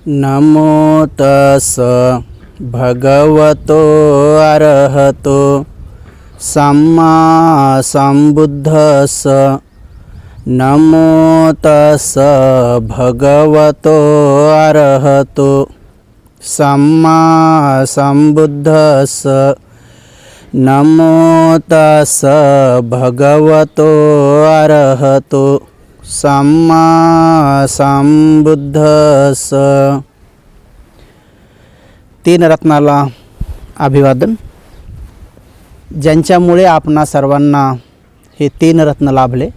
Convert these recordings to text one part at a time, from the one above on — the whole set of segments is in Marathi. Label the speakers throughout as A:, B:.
A: नमो तस् भगवतो अरहतो सम्मा संबुद्धस्स। नमो तस् भगवतो अरहतो सम्मा संबुद्धस्स। नमो तस् भगवतो अरहतो सम्मा संबुद्धस्स। तीन रत्नाला अभिवादन। ज्यांच्यामुळे आपणा सर्वांना हे तीन रत्न लाभले,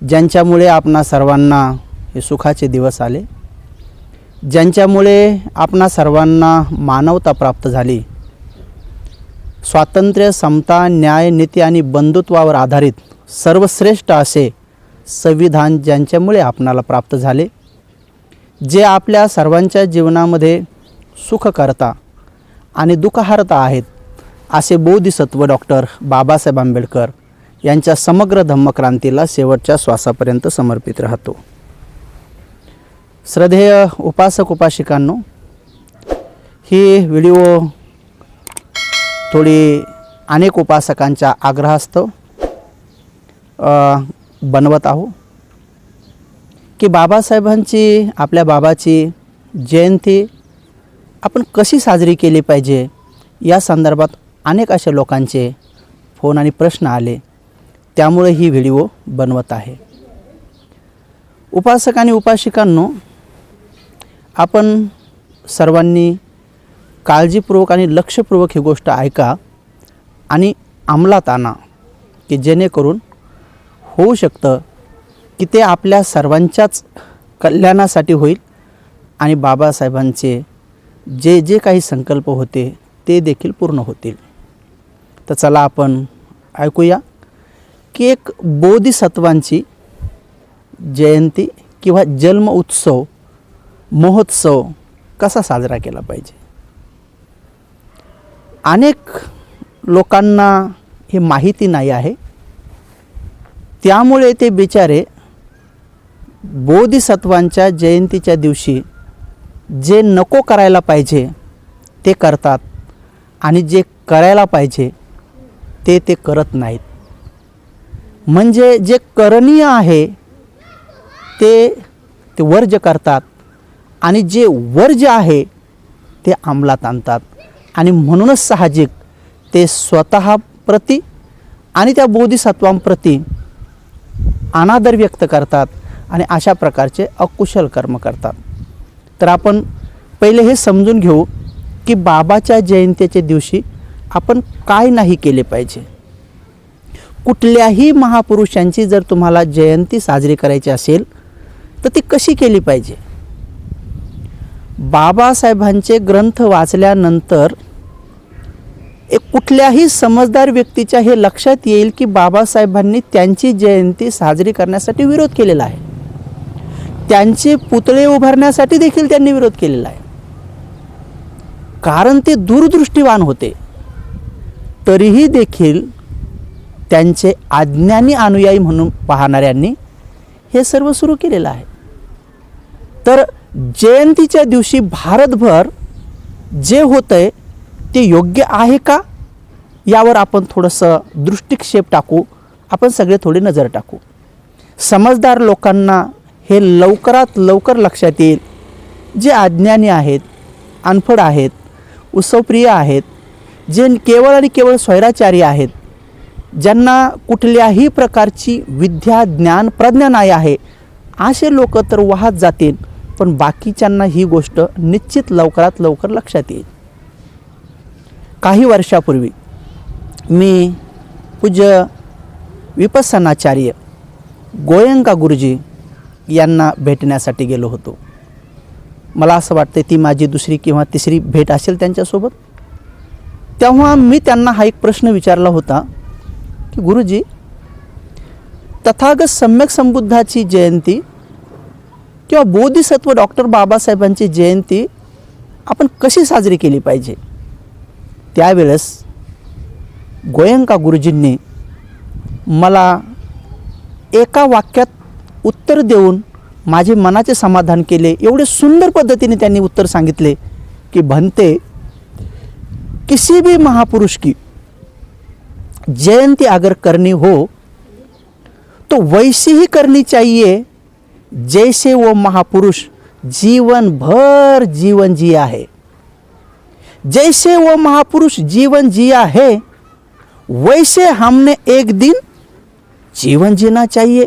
A: ज्यांच्यामुळे आपणा सर्वांना हे सुखाचे दिवस आले, ज्यांच्यामुळे आपणा सर्वांना मानवता प्राप्त झाली, स्वातंत्र्य, समता, न्याय, नीती आणि बंधुत्वावर आधारित सर्वश्रेष्ठ असे संविधान ज्यांच्यामुळे आपणाला प्राप्त झाले, जे आपल्या सर्वांच्या जीवनामध्ये सुखकर्ता आणि दुःखहर्ता आहेत, असे बोधिसत्व डॉक्टर बाबासाहेब आंबेडकर यांच्या समग्र धम्मक्रांतीला शेवटच्या श्वासापर्यंत समर्पित राहतो। श्रद्धेय उपासक उपासिकांनो, ही व्हिडिओ थोडी अनेक उपासकांच्या आग्रहास्तव बनवत आहो की बाबासाहेबांची, आपल्या बाबाची जयंती आपण कशी साजरी केली पाहिजे, या संदर्भात अनेक अशा लोकांचे फोन आणि प्रश्न आले, त्यामुळे ही व्हिडिओ बनवत आहे। उपासक आणि उपासिकांनो, आपण सर्वांनी काळजीपूर्वक आणि लक्षपूर्वक ही गोष्ट ऐका आणि अंमलात आणा, की जेणेकरून होऊ शकतं की ते आपल्या सर्वांच्याच कल्याणासाठी होईल आणि बाबासाहेबांचे जे जे काही संकल्प होते ते देखील पूर्ण होतील। तर चला आपण ऐकूया की एक बोधिसत्वांची जयंती किंवा जन्म उत्सव, महोत्सव कसा साजरा केला पाहिजे। अनेक लोकांना हे माहिती नाही आहे, त्यामुळे ते बिचारे बोधिसत्वांच्या जयंतीच्या दिवशी जे नको करायला पाहिजे ते करतात आणि जे करायला पाहिजे ते ते करत नाहीत। म्हणजे जे करणीय आहे ते वर्ज्य करतात आणि जे वर्ज्य आहे ते अंमलात आणतात, आणि म्हणूनच साहजिक ते स्वतः प्रति आणि त्या बोधिसत्वांप्रती अनादर व्यक्त करतात आणि अशा प्रकारचे अकुशल कर्म करतात। तर आपण पहिले हे समजून घेऊ की बाबाच्या जयंतीच्या दिवशी आपण काय नाही केले पाहिजे। कुठल्याही महापुरुषांची जर तुम्हाला जयंती साजरी करायची असेल तर ती कशी केली पाहिजे। बाबासाहेबांचे ग्रंथ वाचल्यानंतर एक कुठल्याही समजदार व्यक्तीच्या हे लक्षात येईल की बाबासाहेबांनी त्यांची जयंती साजरी करण्यासाठी विरोध केलेला आहे, त्यांचे पुतळे उभारण्यासाठी देखील त्यांनी विरोध केलेला आहे, कारण ते दूरदृष्टीवान होते। तरीही देखील त्यांचे अज्ञानी अनुयायी म्हणून पाहणाऱ्यांनी हे सर्व सुरू केलेलं आहे। तर जयंतीच्या दिवशी भारतभर जे होतंय ते योग्य आहे का, यावर आपण थोडंसं दृष्टिक्षेप टाकू, आपण सगळे थोडी नजर टाकू। समजदार लोकांना हे लवकरात लवकर लक्षात येईल, जे अज्ञानी आहेत, अनफड आहेत, उत्सवप्रिय आहेत, जे केवळ आणि केवळ स्वैराचारी आहेत, ज्यांना कुठल्याही प्रकारची विद्या, ज्ञान, प्रज्ञा नाही आहे, असे लोक तर वाहत जातील, पण बाकीच्यांना ही गोष्ट निश्चित लवकरात लवकर लक्षात येईल। काही वर्षापूर्वी मी पूज्य विपस्सनाचार्य गोयंका गुरुजी यांना भेटण्यासाठी गेलो होतो। मला असं वाटतं ती माझी दुसरी किंवा तिसरी भेट असेल त्यांच्यासोबत। तेव्हा मी त्यांना हा एक प्रश्न विचारला होता की गुरुजी, तथागत सम्यक संबुद्धाची जयंती किंवा बोधिसत्व डॉक्टर बाबासाहेबांची जयंती आपण कशी साजरी केली पाहिजे। त्यावेळेस गोयंका गुरुजींनी मला एका वाक्यात उत्तर देऊन माझे मनाचे समाधान केले. एवढे सुंदर पद्धतीने त्यांनी उत्तर सांगितले कि बनते किसी भी महापुरुष की जयंती अगर करनी हो तो वैसी ही करनी चाहिए जैसे वो महापुरुष जीवन भर जीवन जिया है. जैसे वो महापुरुष जीवन जिया है वैसे हमने एक दिन जीवन जीना चाहिए.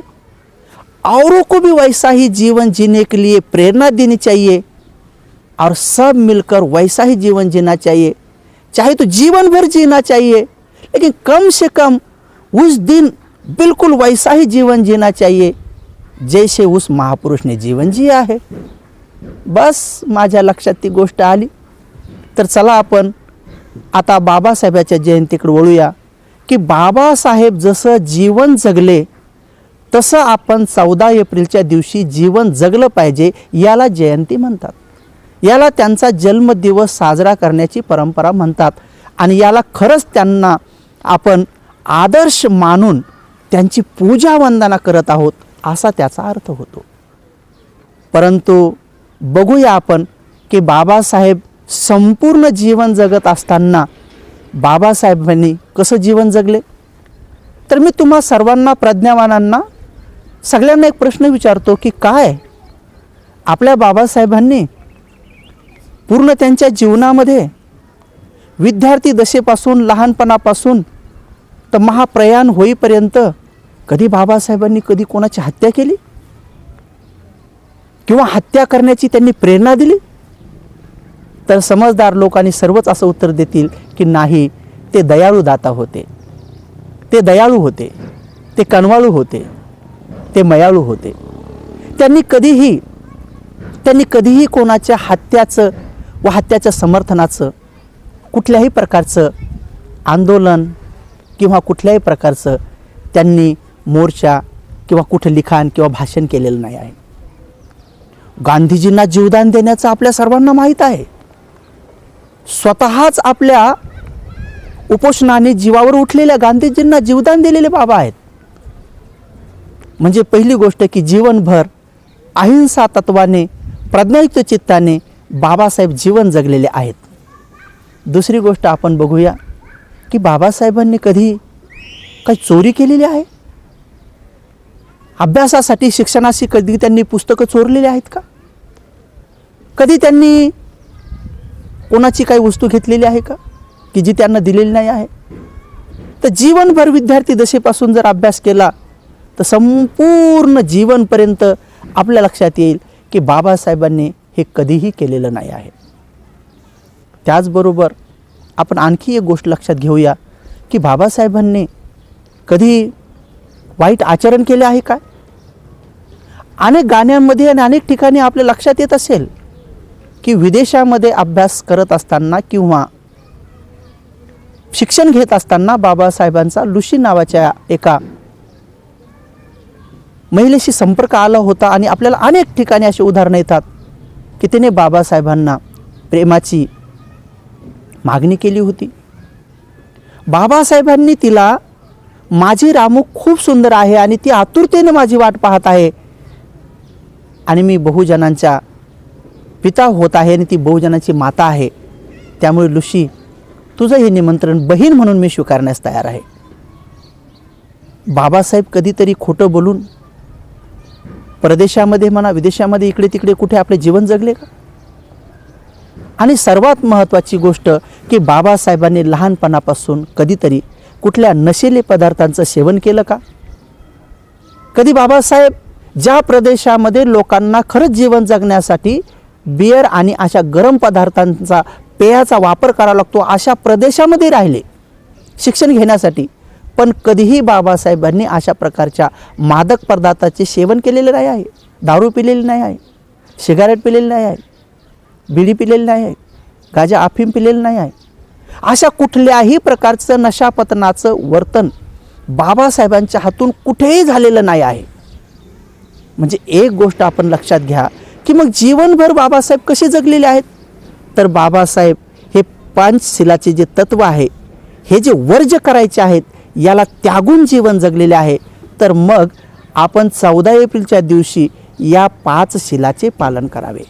A: औरों को भी वैसा ही जीवन जीने के लिए प्रेरणा देनी चाहिए और सब मिलकर वैसा ही जीवन जीना चाहिए. चाहे तो जीवन भर जीना चाहिए, लेकिन कम से कम उस दिन बिल्कुल वैसा ही जीवन जीना चाहिए जैसे उस महापुरुष ने जीवन जिया है. बस माझ्या लक्षात ती गोष्ट आली. तर चला आपण आता बाबासाहेबाच्या जयंतीकडे वळूया की बाबासाहेब जसं जीवन जगले तसं आपण 14 एप्रिलच्या दिवशी जीवन जगलं पाहिजे. याला जयंती म्हणतात. याला त्यांचा जन्मदिवस साजरा करण्याची परंपरा म्हणतात. आणि याला खरंच त्यांना आपण आदर्श मानून त्यांची पूजा वंदना करत आहोत असा त्याचा अर्थ होतो. परंतु बघूया आपण की बाबासाहेब संपूर्ण जीवन जगत असताना बाबासाहेबांनी कसं जीवन जगले. तर मी तुम्हा सर्वांना प्रज्ञावानांना सगळ्यांना एक प्रश्न विचारतो की काय आपल्या बाबासाहेबांनी पूर्ण त्यांच्या जीवनामध्ये विद्यार्थी दशेपासून लहानपणापासून तर महाप्रयाण होईपर्यंत कधी बाबासाहेबांनी कधी कोणाची हत्या केली किंवा हत्या करण्याची त्यांनी प्रेरणा दिली. तर समजदार लोकांनी सर्वच असं उत्तर देतील की नाही, ते दयाळू दाता होते, ते दयाळू होते, ते कनवाळू होते, ते मयाळू होते. त्यांनी कधीही कोणाच्या हत्याचं व हत्याच्या समर्थनाचं कुठल्याही प्रकारचं आंदोलन किंवा कुठल्याही प्रकारचं त्यांनी मोर्चा किंवा कुठे लिखाण किंवा भाषण केलेलं नाही आहे. गांधीजींना जीवदान देण्याचं आपल्या सर्वांना माहीत आहे. स्वतःच आपल्या उपोषणाने जीवावर उठलेल्या गांधीजींना जीवदान दिलेले बाबा आहेत. म्हणजे पहिली गोष्ट की जीवनभर अहिंसा तत्वाने प्रज्ञायुक्त चित्ताने बाबासाहेब जीवन जगलेले आहेत. दुसरी गोष्ट आपण बघूया की बाबासाहेबांनी कधी काही चोरी केलेली आहे. अभ्यासासाठी शिक्षणाशी कधी त्यांनी पुस्तकं चोरलेली आहेत का? कधी त्यांनी कोणाची काही वस्तू घेतलेली आहे का की जी त्यांना दिलेली नाही आहे? तर जीवनभर विद्यार्थी दशेपासून जर अभ्यास केला तर संपूर्ण जीवनपर्यंत आपल्या लक्षात येईल की बाबासाहेबांनी हे कधीही केलेलं नाही आहे. त्याचबरोबर आपण आणखी एक गोष्ट लक्षात घेऊया की बाबासाहेबांनी कधी वाईट आचरण केले आहे का? अनेक गाण्यांमध्ये आणि अनेक ठिकाणी आपल्या लक्षात येत असेल की विदेशामध्ये अभ्यास करत असताना किंवा शिक्षण घेत असताना बाबासाहेबांचा लुशी नावाच्या एका महिलेशी संपर्क आला होता. आणि आपल्याला अनेक ठिकाणी अशी उदाहरणं येतात की तिने बाबासाहेबांना प्रेमाची मागणी केली होती. बाबासाहेबांनी तिला, माझी रामू खूप सुंदर आहे आणि ती आतुरतेने माझी वाट पाहत आहे आणि मी बहुजनांच्या पिता होत आहे आणि ती बहुजनांची माता आहे, त्यामुळे लुशी तुझं हे निमंत्रण बहीण म्हणून मी स्वीकारण्यास तयार आहे. बाबासाहेब कधीतरी खोटं बोलून परदेशामध्ये म्हणा विदेशामध्ये इकडे तिकडे कुठे आपले जीवन जगले का? आणि सर्वात महत्त्वाची गोष्ट की बाबासाहेबांनी लहानपणापासून कधीतरी कुठल्या नशिले पदार्थांचं सेवन केलं का? कधी बाबासाहेब ज्या प्रदेशामध्ये लोकांना खरंच जीवन जगण्यासाठी बियर आणि अशा गरम पदार्थांचा पेयाचा वापर करावा लागतो अशा प्रदेशामध्ये राहिले शिक्षण घेण्यासाठी, पण कधीही बाबासाहेबांनी अशा प्रकारच्या मादक पदार्थाचे सेवन केलेले नाही आहे. दारू पिलेली नाही आहे, सिगारेट पिलेली नाही आहे, बिडी पिलेली नाही आहे, गांजा अफीम पिलेलं नाही आहे. अशा कुठल्याही प्रकारचं नशापतनाचं वर्तन बाबासाहेबांच्या हातून कुठेही झालेलं नाही आहे. म्हणजे एक गोष्ट आपण लक्षात घ्या की मग जीवनभर बाबासाहेब कसे जगलेले आहेत? तर बाबासाहेब हे पंचशिलाचे जे तत्व आहे, हे जे वर्ज्य करायचे आहेत, याला त्यागून जीवन जगलेले आहे. तर मग आपण 14 एप्रिलच्या दिवशी या 5 शिलाचे पालन करावे.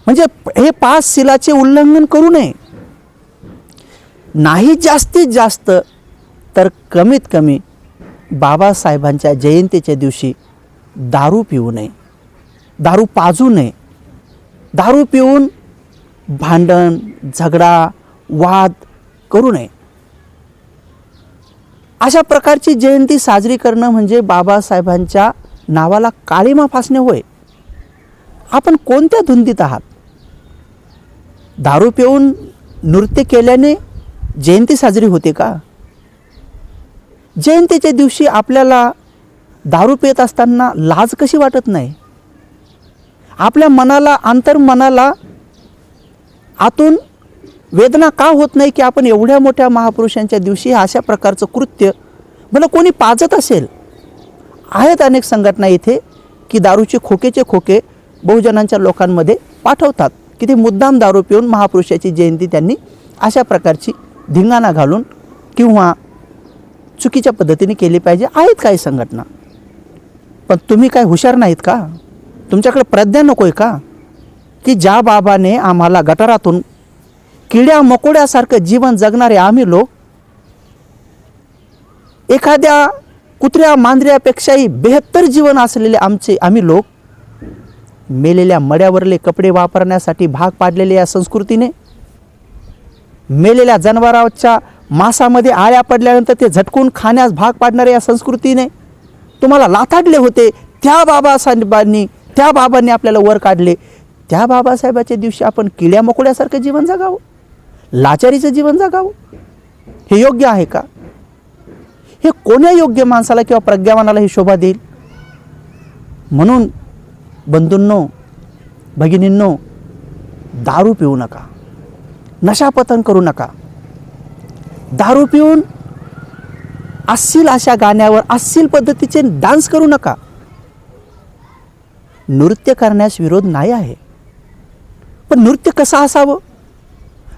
A: म्हणजे हे 5 शिलाचे उल्लंघन करू नये. नाही जास्तीत जास्त तर कमीत कमी बाबासाहेबांच्या जयंतीच्या दिवशी दारू पिऊ नये, दारू पाजू नये. दारू पिऊन भांडण, झगडा, वाद करू नये. अशा प्रकारची जयंती साजरी करणं म्हणजे बाबासाहेबांच्या नावाला काळिमा फासणे होय. आपण कोणत्या धुंदीत आहात? दारू पिऊन नृत्य केल्याने जयंती साजरी होते का? जयंतीच्या दिवशी आपल्याला दारू पित असताना लाज कशी वाटत नाही? आपल्या मनाला, अंतर्मनाला आतून वेदना का होत नाही की आपण एवढ्या मोठ्या महापुरुषांच्या दिवशी अशा प्रकारचं कृत्य मला कोणी पाजत असेल? आहेत अनेक संघटना इथे की दारूचे खोकेचे खोके बहुजनांच्या लोकांमध्ये पाठवतात की ते मुद्दाम दारू पिऊन महापुरुषाची जयंती त्यांनी अशा प्रकारची धिंगाणा घालून किंवा चुकीच्या पद्धतीने केली पाहिजे. आहेत काही संघटना. पण तुम्ही काय हुशार नाहीत का? तुमच्याकडे प्रज्ञा नको आहे का? की ज्या बाबाने आम्हाला गटारातून किड्या मकोड्यासारखं जीवन जगणारे आम्ही लोक एखाद्या कुत्र्या मांजऱ्यापेक्षाही बेहत्तर जीवन असलेले आम्ही लोक मेलेल्या मड्यावरले कपडे वापरण्यासाठी भाग पाडलेले या संस्कृतीने, मेलेल्या जनावरांच्या मांसामध्ये आळ्या पडल्यानंतर ते झटकून खाण्यास भाग पाडणाऱ्या या संस्कृतीने तुम्हाला लाथाडले होते. त्या बाबांनी आपल्याला वर काढले. त्या बाबासाहेबाच्या दिवशी आपण किड्या मकोड्यासारखं जीवन जगावं, लाचारीचं जीवन जगावं? हे योग्य आहे का? हे कोण्या योग्य माणसाला किंवा प्रज्ञावानाला ही शोभा देईल? म्हणून बंधूंनो, भगिनींनो, दारू पिऊ नका, नशापतन करू नका. दारू पिऊन अस्सील अशा गाण्यावर अस्सील पद्धतीचे डान्स करू नका. नृत्य करण्यास विरोध नाही आहे, पण नृत्य कसं असावं?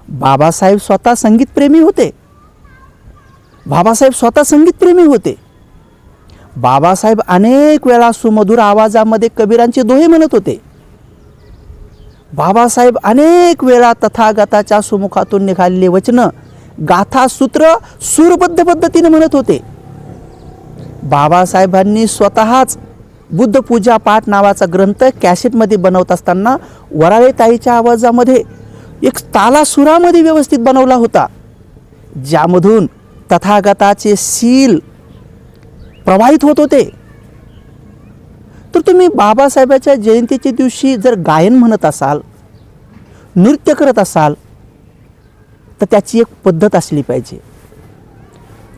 A: बाबासाहेब स्वतः संगीतप्रेमी होते. बाबासाहेब अनेक वेळा सुमधुर आवाजामध्ये कबीरांचे दोहे म्हणत होते. बाबासाहेब अनेक वेळा तथागताच्या सुमुखातून निघालेले वचनं, गाथा, सूत्र सूरबद्ध पद्धतीने म्हणत होते. बाबासाहेबांनी स्वतःच बुद्ध पूजा पाठ नावाचा ग्रंथ कॅसेटमध्ये बनवत असताना वराळे ताईच्या आवाजामध्ये एक तालासुरामध्ये व्यवस्थित बनवला होता, ज्यामधून तथागताचे शील प्रवाहित होत होते. तर तुम्ही बाबासाहेबाच्या जयंतीच्या दिवशी जर गायन म्हणत असाल, नृत्य करत असाल, तर त्याची एक पद्धत असली पाहिजे.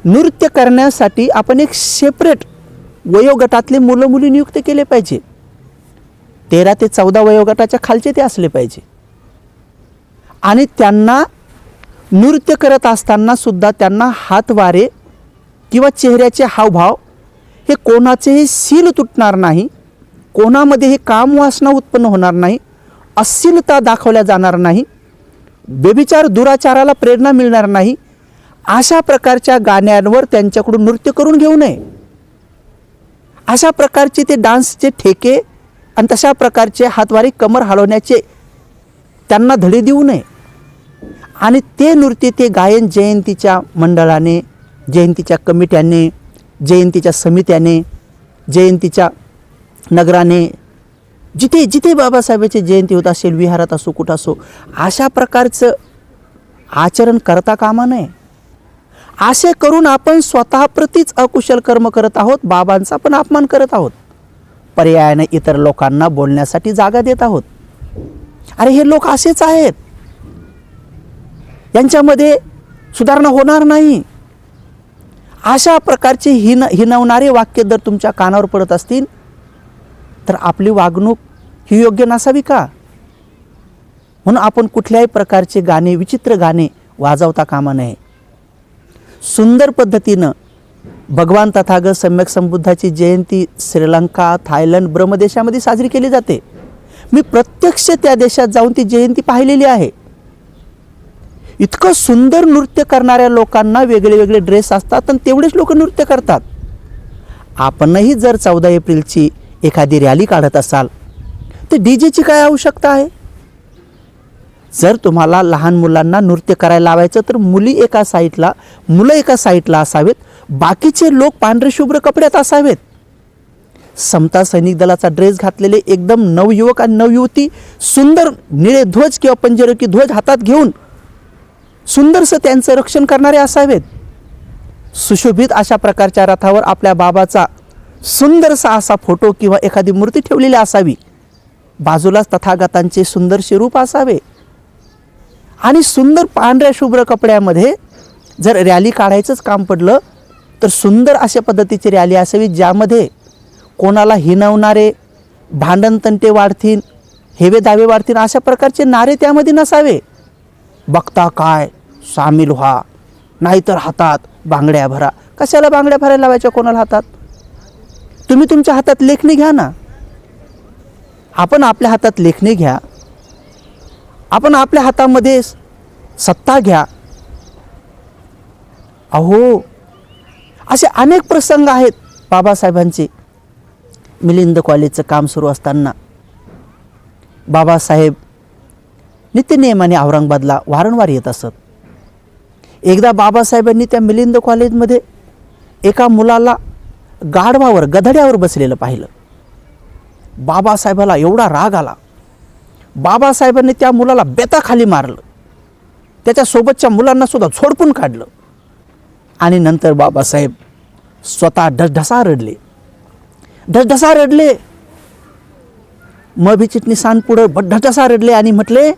A: नृत्य करण्यासाठी आपण एक सेपरेट वयोगटातले मुलं मुली नियुक्त केले पाहिजे. 13 ते 14 वयोगटाच्या खालचे ते असले पाहिजे. आणि त्यांना नृत्य करत असताना सुद्धा त्यांना हातवारे किंवा चेहऱ्याचे हावभाव हे कोणाचेही सील तुटणार नाही, कोणामध्येही कामवासना उत्पन्न होणार नाही, अश्लीलता दाखवल्या जाणार नाही, व्यभिचार दुराचाराला प्रेरणा मिळणार नाही. अशा प्रकारच्या गाण्यांवर त्यांच्याकडून नृत्य करून घेऊ नये. अशा प्रकारचे ते डान्सचे ठेके आणि तशा प्रकारचे हातवारी कमर हलवण्याचे त्यांना धडे देऊ नये. आणि ते नृत्य, ते गायन जयंतीच्या मंडळाने, जयंतीच्या कमिट्याने, जयंतीच्या समित्याने, जयंतीच्या नगराने, जिथे जिथे बाबासाहेबांची जयंती होत असेल, विहारात असो, कुठं असो, अशा प्रकारचं आचरण करता कामा नये. असे करून आपण स्वतःप्रतीच अकुशल कर्म करत आहोत, बाबांचा पण अपमान करत आहोत, पर्यायाने इतर लोकांना बोलण्यासाठी जागा देत आहोत. अरे हे लोक असेच आहेत, यांच्यामध्ये सुधारणा होणार नाही. अशा प्रकारचे हिनवणारे वाक्य जर तुमच्या कानावर पडत असतील तर आपली वागणूक ही योग्य नसावी का? म्हणून आपण कुठल्याही प्रकारचे गाणे, विचित्र गाणे वाजवता कामा नये. सुंदर पद्धतीनं भगवान तथागत सम्यक संबुद्धाची जयंती श्रीलंका, थायलंड, ब्रह्मदेशामध्ये साजरी केली जाते. मी प्रत्यक्ष त्या देशात जाऊन ती जयंती पाहिलेली आहे. इतकं सुंदर नृत्य करणाऱ्या लोकांना वेगळे वेगळे ड्रेस असतात आणि तेवढेच लोक नृत्य करतात. आपणही जर 14 एप्रिलची एखादी रॅली काढत असाल तर डीजेची काय आवश्यकता आहे? जर तुम्हाला लहान मुलांना नृत्य करायला लावायचं तर मुलं एका साईडला असावेत, बाकीचे लोक पांढरे शुभ्र कपड्यात असावेत. समता सैनिक दलाचा ड्रेस घातलेले एकदम नवयुवक आणि नवयुवती सुंदर निळे ध्वज किंवा पंचरखी ध्वज हातात घेऊन सुंदरसं त्यांचं रक्षण करणारे असावेत. सुशोभित अशा प्रकारच्या रथावर आपल्या बाबाचा सुंदरसा असा फोटो किंवा एखादी मूर्ती ठेवलेली असावी. बाजूलाच तथागतांचे सुंदरसे रूप असावे आणि सुंदर पांढऱ्या शुभ्र कपड्यामध्ये जर रॅली काढायचंच काम पडलं तर सुंदर अशा पद्धतीची रॅली असावी, ज्यामध्ये कोणाला हिणवणारे, भांडणतंटे वाढतील, हेवे दावे वाढतील अशा प्रकारचे नारे त्यामध्ये नसावे. बघता काय, सामील व्हा, नाहीतर हातात बांगड्या भरा. कशाला बांगड्या भरायला लावायच्या कोणाला हातात? तुम्ही तुमच्या हातात लेखणी घ्या ना. आपण आपल्या हातात लेखणी घ्या, आपण आपल्या हातामध्ये सत्ता घ्या. अहो, असे अनेक प्रसंग आहेत बाबासाहेबांचे. मिलिंद कॉलेजचं काम सुरू असताना बाबासाहेब नित्यनियमाने औरंगाबादला वारंवार येत असत. एकदा बाबासाहेबांनी त्या मिलिंद कॉलेजमध्ये एका मुलाला गाढवावर, गधड्यावर बसलेलं पाहिलं. बाबासाहेबाला एवढा राग आला, बाबासाहेबांनी त्या मुलाला बेताखाली मारलं, त्याच्यासोबतच्या मुलांना सुद्धा झोडपून काढलं आणि नंतर बाबासाहेब स्वतः ढसढसा रडले. मग चिटणीसान पुढं ढसढसा रडले आणि म्हटले,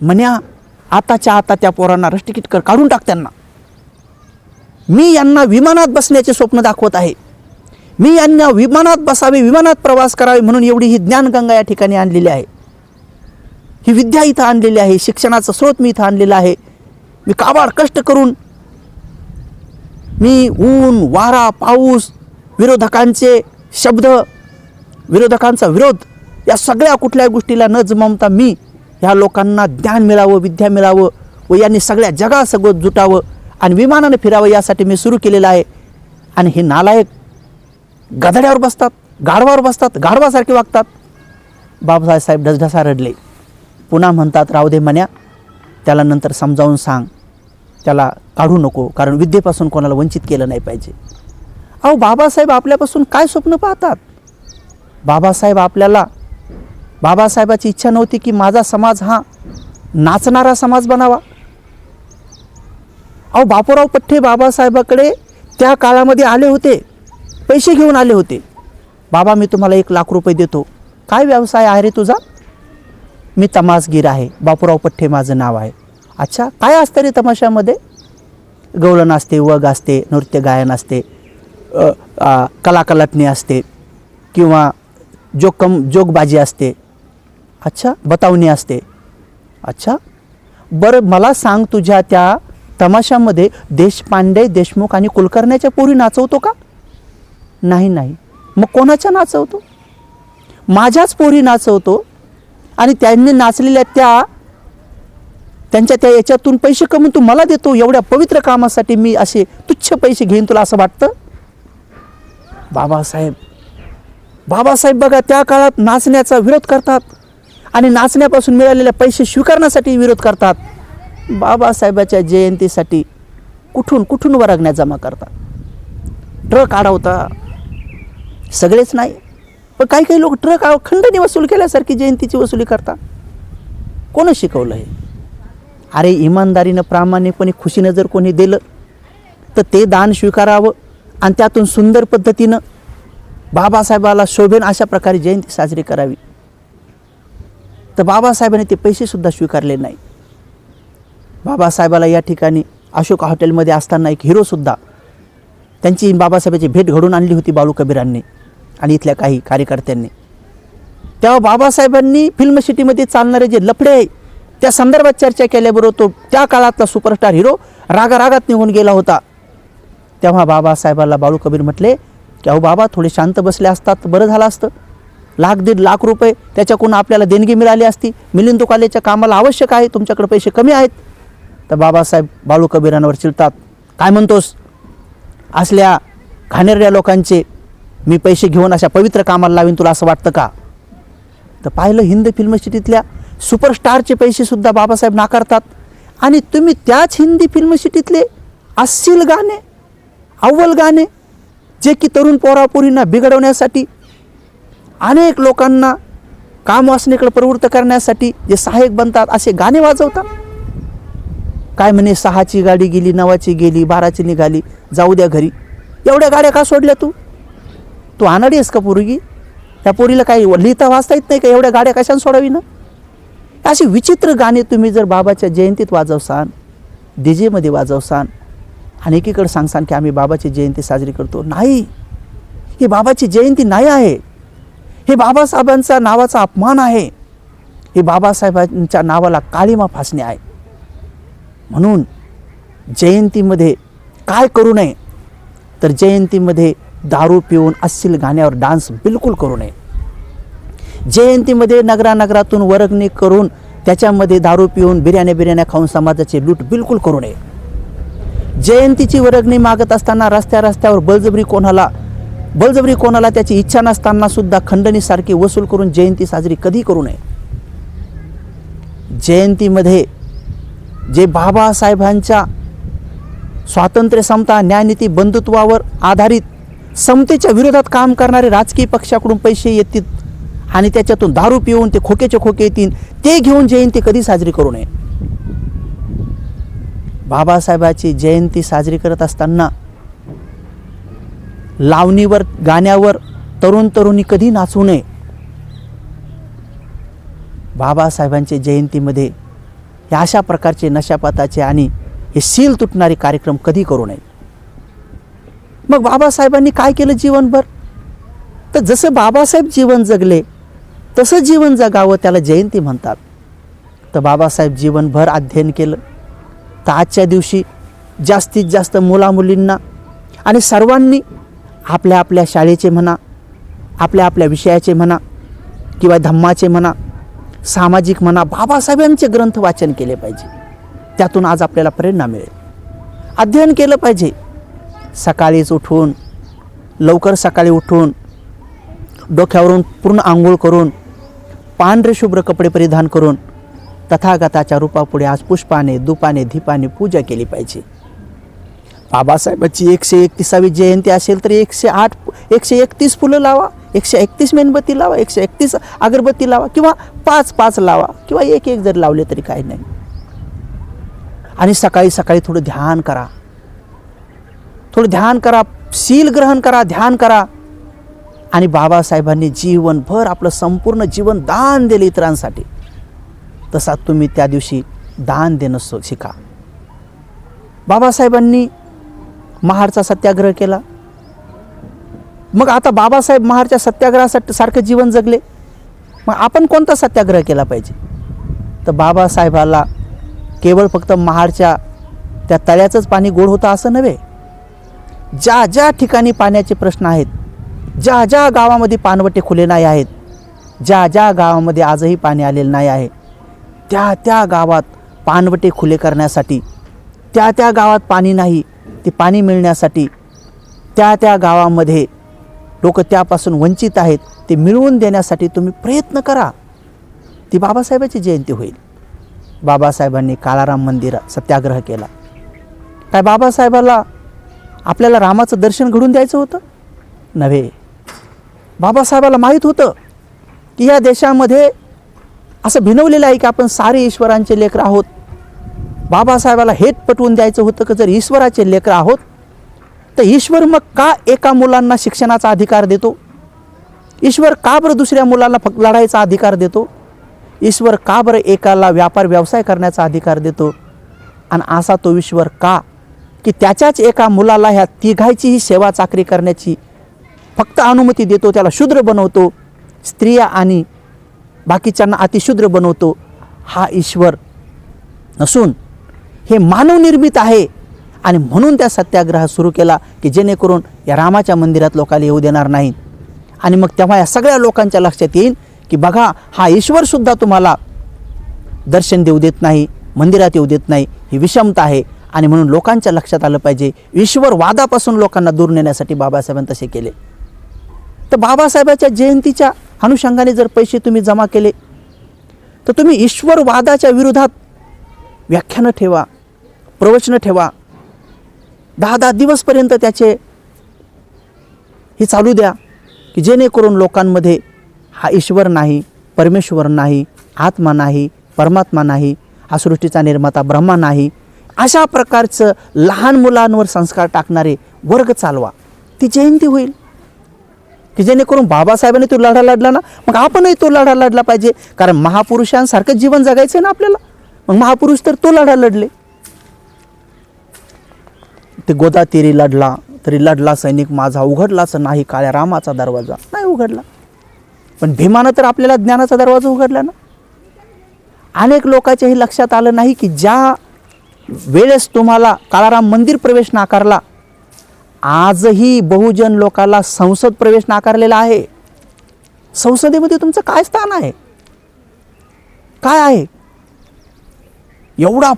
A: म्हण्या आताच्या आता त्या पोरांना रस्टिकीट काढून टाक त्यांना. मी यांना विमानात बसण्याचे स्वप्न दाखवत आहे. मी यांना विमानात बसावे, विमानात प्रवास करावे म्हणून एवढी ही ज्ञानगंगा या ठिकाणी आणलेली आहे. ही विद्या इथं आणलेली आहे, शिक्षणाचा स्रोत मी इथं आणलेला आहे. मी काबाड कष्ट करून मी ऊन, वारा, पाऊस, विरोधकांचे शब्द, विरोधकांचा विरोध, या सगळ्या कुठल्या गोष्टीला न जमवता मी ह्या लोकांना ज्ञान मिळावं, विद्या मिळावं व यांनी सगळ्या जगासोबत जुटावं आणि विमानाने फिरावं यासाठी मी सुरू केलेलं आहे. आणि हे नालायक गधड्यावर बसतात, गाढवावर बसतात, गाढवासारखे वागतात. बाबासाहेब ढसढसा रडले. पुन्हा म्हणतात, राहू दे म्हण्या, त्याला नंतर समजावून सांग, त्याला काढू नको, कारण विद्येपासून कोणाला वंचित केलं नाही पाहिजे. अहो, बाबासाहेब आपल्यापासून काय स्वप्न पाहतात? बाबासाहेबाची इच्छा नव्हती की माझा समाज हा नाचणारा समाज बनावा. अहो, बापूराव पठ्ठे बाबासाहेबाकडे त्या काळामध्ये आले होते, पैसे घेऊन आले होते. बाबा, मी तुम्हाला 1 लाख रुपये देतो. काय व्यवसाय आहे रे तुझा? मी तमासगीर आहे, बापूराव पठ्ठे माझं नाव आहे. अच्छा, काय असतं रे तमाशामध्ये? गवळण असते, वग असते, नृत्य गायन असते, कलाकलटणी असते किंवा जोगबाजी असते. अच्छा, बतावणी असते. अच्छा, बरं मला सांग, तुझ्या त्या तमाशामध्ये देशपांडे, देशमुख आणि कुलकर्ण्याच्या पोरी नाचवतो का? नाही. मग कोणाच्या नाचवतो? माझ्याच पोरी नाचवतो आणि त्यांनी नाचलेल्या त्यांच्या याच्यातून पैसे कमवून तू मला देतो. एवढ्या पवित्र कामासाठी मी असे तुच्छ पैसे घेईन, तुला असं वाटतं? बाबासाहेब बघा, त्या काळात नाचण्याचा विरोध करतात आणि नाचण्यापासून मिळालेले पैसे स्वीकारण्यासाठी विरोध करतात. बाबासाहेबाच्या जयंतीसाठी कुठून वर्गण्या जमा करतात, ट्रक अडवता. सगळेच नाही, पण काही लोक ट्रक खंडणी वसूल केल्यासारखी जयंतीची वसुली करतात. कोण शिकवलं हे? अरे, इमानदारीनं, प्रामाणिकपणे, खुशीनं जर कोणी दिलं तर ते दान स्वीकारावं आणि त्यातून सुंदर पद्धतीनं बाबासाहेबाला शोभेन अशा प्रकारे जयंती साजरी करावी. तर बाबासाहेबांनी ते पैसेसुद्धा स्वीकारले नाही. बाबासाहेबाला या ठिकाणी अशोक हॉटेलमध्ये असताना एक हिरोसुद्धा, त्यांची बाबासाहेबांची भेट घडून आणली होती बाळू कबीरांनी आणि इथल्या काही कार्यकर्त्यांनी. तेव्हा बाबासाहेबांनी फिल्म सिटीमध्ये चालणारे जे लफडे आहे त्या संदर्भात चर्चा केल्याबरोबर तो त्या काळातला सुपरस्टार हिरो रागारागात निघून गेला होता. तेव्हा बाबासाहेबाला बाळू कबीर म्हटले की अहो बाबा, थोडे शांत बसले असतात तर बरं झालं असतं. 1.5 लाख रुपये त्याच्याकडून आपल्याला देणगी मिळाली असती. मिलिंद कॉलेजच्या कामाला आवश्यक आहे, तुमच्याकडे पैसे कमी आहेत. तर बाबासाहेब बाळू कबीरांवर चिडतात. काय म्हणतोस? असल्या घाणेरड्या लोकांचे मी पैसे घेऊन अशा पवित्र कामाला लावीन, तुला असं वाटतं का? तर पाहिलं हिंद फिल्म सिटीतल्या सुपरस्टारचे पैसेसुद्धा बाबासाहेब नाकारतात. आणि तुम्ही त्याच हिंदी फिल्म सिटीतले अश्लील गाणे, अव्वल गाणे, जे की तरुण पोरापोरींना बिघडवण्यासाठी, अनेक लोकांना काम वासनेकडे प्रवृत्त करण्यासाठी जे सहाय्यक बनतात, असे गाणे वाजवतात. काय म्हणे, 6ची गाडी गेली, 9ची गेली, 12ची निघाली, जाऊ द्या घरी. एवढ्या गाड्या का सोडल्या तू? तू अनाडी आहेस का पोरगी? त्या पोरीला काही लिहिता वाचता येत नाही का? एवढ्या गाड्या कशाने सोडावी ना? अशी विचित्र गाणे तुम्ही जर बाबाच्या जयंतीत वाजवसान, डीजेमध्ये वाजवसान आणि एकीकडे सांगसान की आम्ही बाबाची जयंती साजरी करतो. नाही, ही बाबाची जयंती नाही आहे. हे बाबासाहेबांचा नावाचा अपमान आहे. हे बाबासाहेबांच्या नावाला काळिमा फासणे आहे. म्हणून जयंतीमध्ये काय करू नये, तर जयंतीमध्ये दारू पिऊन अश्लील गाण्यावर डान्स बिलकुल करू नये. जयंतीमध्ये नगरानगरातून वर्गणी करून त्याच्यामध्ये दारू पिऊन बिर्याण्या खाऊन समाजाचे लूट बिलकुल करू नये. जयंतीची वर्गणी मागत असताना रस्त्यावर बळजबरी कोणाला त्याची इच्छा नसताना सुद्धा खंडणीसारखी वसूल करून जयंती साजरी कधी करू नये. जयंतीमध्ये जे बाबासाहेबांच्या स्वातंत्र्य, समता, न्यायनीती, बंधुत्वावर आधारित समतेच्या विरोधात काम करणारे राजकीय पक्षाकडून पैसे येतील आणि त्याच्यातून दारू पिऊन ते खोकेचे खोके येतील, ते घेऊन जयंती कधी साजरी करू नये. बाबासाहेबाची जयंती साजरी करत असताना लावणीवर, गाण्यावर तरुणी कधी नाचू नये. बाबासाहेबांच्या जयंतीमध्ये या अशा प्रकारचे नशापाताचे आणि हे सील तुटणारे कार्यक्रम कधी करू नये. मग बाबासाहेबांनी काय केलं जीवनभर? तर जसं बाबासाहेब जीवन जगले तसं जीवन जगावं, त्याला जयंती म्हणतात. तर बाबासाहेब जीवनभर अध्ययन केलं. तर आजच्या दिवशी जास्तीत जास्त मुलामुलींना आणि सर्वांनी आपल्या आपल्या शाळेचे म्हणा, आपल्या आपल्या विषयाचे म्हणा किंवा धम्माचे म्हणा, सामाजिक म्हणा, बाबासाहेबांचे ग्रंथ वाचन केले पाहिजे. त्यातून आज आपल्याला प्रेरणा मिळेल. अध्ययन केलं पाहिजे. सकाळीच उठून, लवकर सकाळी उठून, डोक्यावरून पूर्ण आंघोळ करून, पांढरे शुभ्र कपडे परिधान करून तथागताच्या रूपापुढे आज पुष्पाने, धुपाने, दीपाने पूजा केली पाहिजे. बाबासाहेबांची 131वी जयंती असेल तर 131 फुलं लावा, 131 मेणबत्ती लावा, 131 अगरबत्ती लावा किंवा 5 लावा किंवा एक जर लावले तरी काही नाही. आणि सकाळी थोडं ध्यान करा, शील ग्रहण करा, ध्यान करा. आणि बाबासाहेबांनी जीवनभर आपलं संपूर्ण जीवन दान दिले इतरांसाठी. तसा तुम्ही त्या दिवशी दान देणं शिका. बाबासाहेबांनी महाडचा सत्याग्रह केला. मग आता बाबासाहेब महाडच्या सत्याग्रहासाठी सारखं जीवन जगले, मग आपण कोणता सत्याग्रह केला पाहिजे? तर बाबासाहेबाला केवळ फक्त महाडच्या त्या तळ्याचंच पाणी गोड होतं असं नव्हे. ज्या ठिकाणी पाण्याचे प्रश्न आहेत, ज्या गावामध्ये पाणवटे खुले नाही आहेत, ज्या गावामध्ये आजही पाणी आलेलं नाही आहे, त्या गावात पाणवटे खुले करण्यासाठी, त्या गावात पाणी नाही ते पाणी मिळण्यासाठी, त्या गावामध्ये लोक त्यापासून वंचित आहेत ते मिळवून देण्यासाठी तुम्ही प्रयत्न करा. ती बाबासाहेबाची जयंती होईल. बाबासाहेबांनी काळाराम मंदिरात सत्याग्रह केला. काय बाबासाहेबाला आपल्याला रामाचं दर्शन घडून द्यायचं होतं? नव्हे. बाबासाहेबाला माहीत होतं की या देशामध्ये असं भिनवलेलं आहे की आपण सारे ईश्वरांचे लेकर आहोत. बाबासाहेबाला हेच पटवून द्यायचं होतं की जर ईश्वराचे लेकर आहोत तर ईश्वर मग का एका मुलांना शिक्षणाचा अधिकार देतो? ईश्वर का बरं दुसऱ्या मुलाला फक्त लढायचा अधिकार देतो? ईश्वर का बरं एकाला व्यापार व्यवसाय करण्याचा अधिकार देतो? आणि असा तो ईश्वर का की त्याच्याच एका मुलाला ह्या तिघांचीही सेवा चाकरी करण्याची फक्त अनुमती देतो, त्याला शूद्र बनवतो, स्त्रिया आणि बाकीच्यांना अतिशूद्र बनवतो? हा ईश्वर नसून हे मानवनिर्मित आहे. आणि म्हणून त्या सत्याग्रह सुरू केला की जेणेकरून या रामाच्या मंदिरात लोकांना येऊ देणार नाहीत. आणि मग तेव्हा या सगळ्या लोकांच्या लक्षात येईल की बघा, हा ईश्वरसुद्धा तुम्हाला दर्शन देऊ देत नाही, मंदिरात येऊ देत नाही, ही विषमता आहे. आणि म्हणून लोकांच्या लक्षात आलं पाहिजे. ईश्वर वादापासून लोकांना दूर नेण्यासाठी बाबासाहेबांनी तसे केले. तर बाबासाहेबाच्या जयंतीच्या अनुषंगाने जर पैसे तुम्ही जमा केले तर तुम्ही ईश्वरवादाच्या विरोधात व्याख्यानं ठेवा, प्रवचनं ठेवा, 10-10 दिवसपर्यंत त्याचे हे चालू द्या, की जेणेकरून लोकांमध्ये हा ईश्वर नाही, परमेश्वर नाही, आत्मा नाही, परमात्मा नाही, हा सृष्टीचा निर्माता ब्रह्मा नाही, अशा प्रकारचं लहान मुलांवर संस्कार टाकणारे वर्ग चालवा. ती जयंती होईल, की जेणेकरून बाबासाहेबांनी तो लढा लढला ना, मग आपणही तो लढा लढला पाहिजे. कारण महापुरुषांसारखं जीवन जगायचं आहे ना आपल्याला. मग महापुरुष तर तो लढा लढले. ते गोदातीरी लढला तरी लढला सैनिक माझा, उघडलाच नाही काळ्या रामाचा दरवाजा. नाही उघडला, पण भीमानं तर आपल्याला ज्ञानाचा दरवाजा उघडला ना. अनेक लोकांच्या हे लक्षात आलं नाही की ज्या वेळेस तुम्हाला काळाराम मंदिर प्रवेश नाकारला, आजही बहुजन लोकांना संसद प्रवेश नाकारलेला आहे. संसदेमध्ये तुमचं काय स्थान आहे, काय आहे? एवढा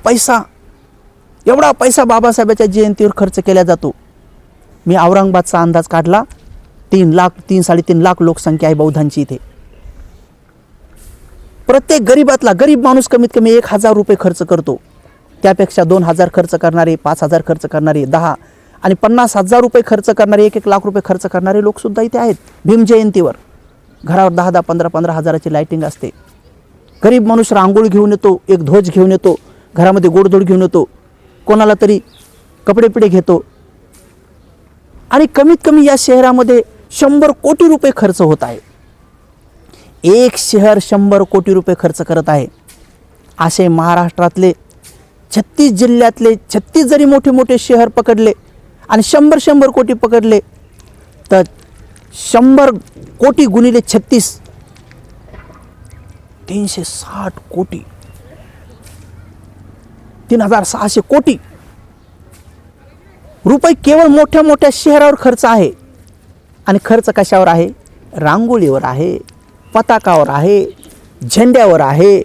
A: पैसा बाबासाहेबांच्या जयंतीवर खर्च केला जातो. मी औरंगाबादचा अंदाज काढला, 3-3.5 लाख लोकसंख्या आहे बौद्धांची इथे. प्रत्येक गरीब माणूस कमीत कमी 1,000 रुपये खर्च करतो. त्यापेक्षा 2,000 खर्च करणारे, 5,000 खर्च करणारे, 10 आणि 50,000 रुपये खर्च करणारे, 1-1 लाख रुपये खर्च करणारे लोकसुद्धा इथे आहेत. भीम जयंतीवर घरावर 10-10, 15-15 हजाराची लाईटिंग असते. गरीब माणूस रांगोळी घेऊन येतो, एक ध्वज घेऊन येतो, घरामध्ये गोडधोड घेऊन येतो, कोणाला तरी कपडे घेतो. आणि कमीत कमी या शहरामध्ये 100 कोटी रुपये खर्च होत आहे. एक शहर 100 कोटी रुपये खर्च करत आहे. असे महाराष्ट्रातले 36 जिल्ह्यातले 36 जरी मोठे मोठे शहर पकडले आणि 100 कोटी पकडले तर 100 कोटी गुणिले 36 360 कोटी, 3,600 कोटी रुपये केवळ मोठ्या मोठ्या शहरावर खर्च आहे. आणि खर्च कशावर आहे? रांगोळीवर आहे, पताकावर आहे, झेंड्यावर आहे,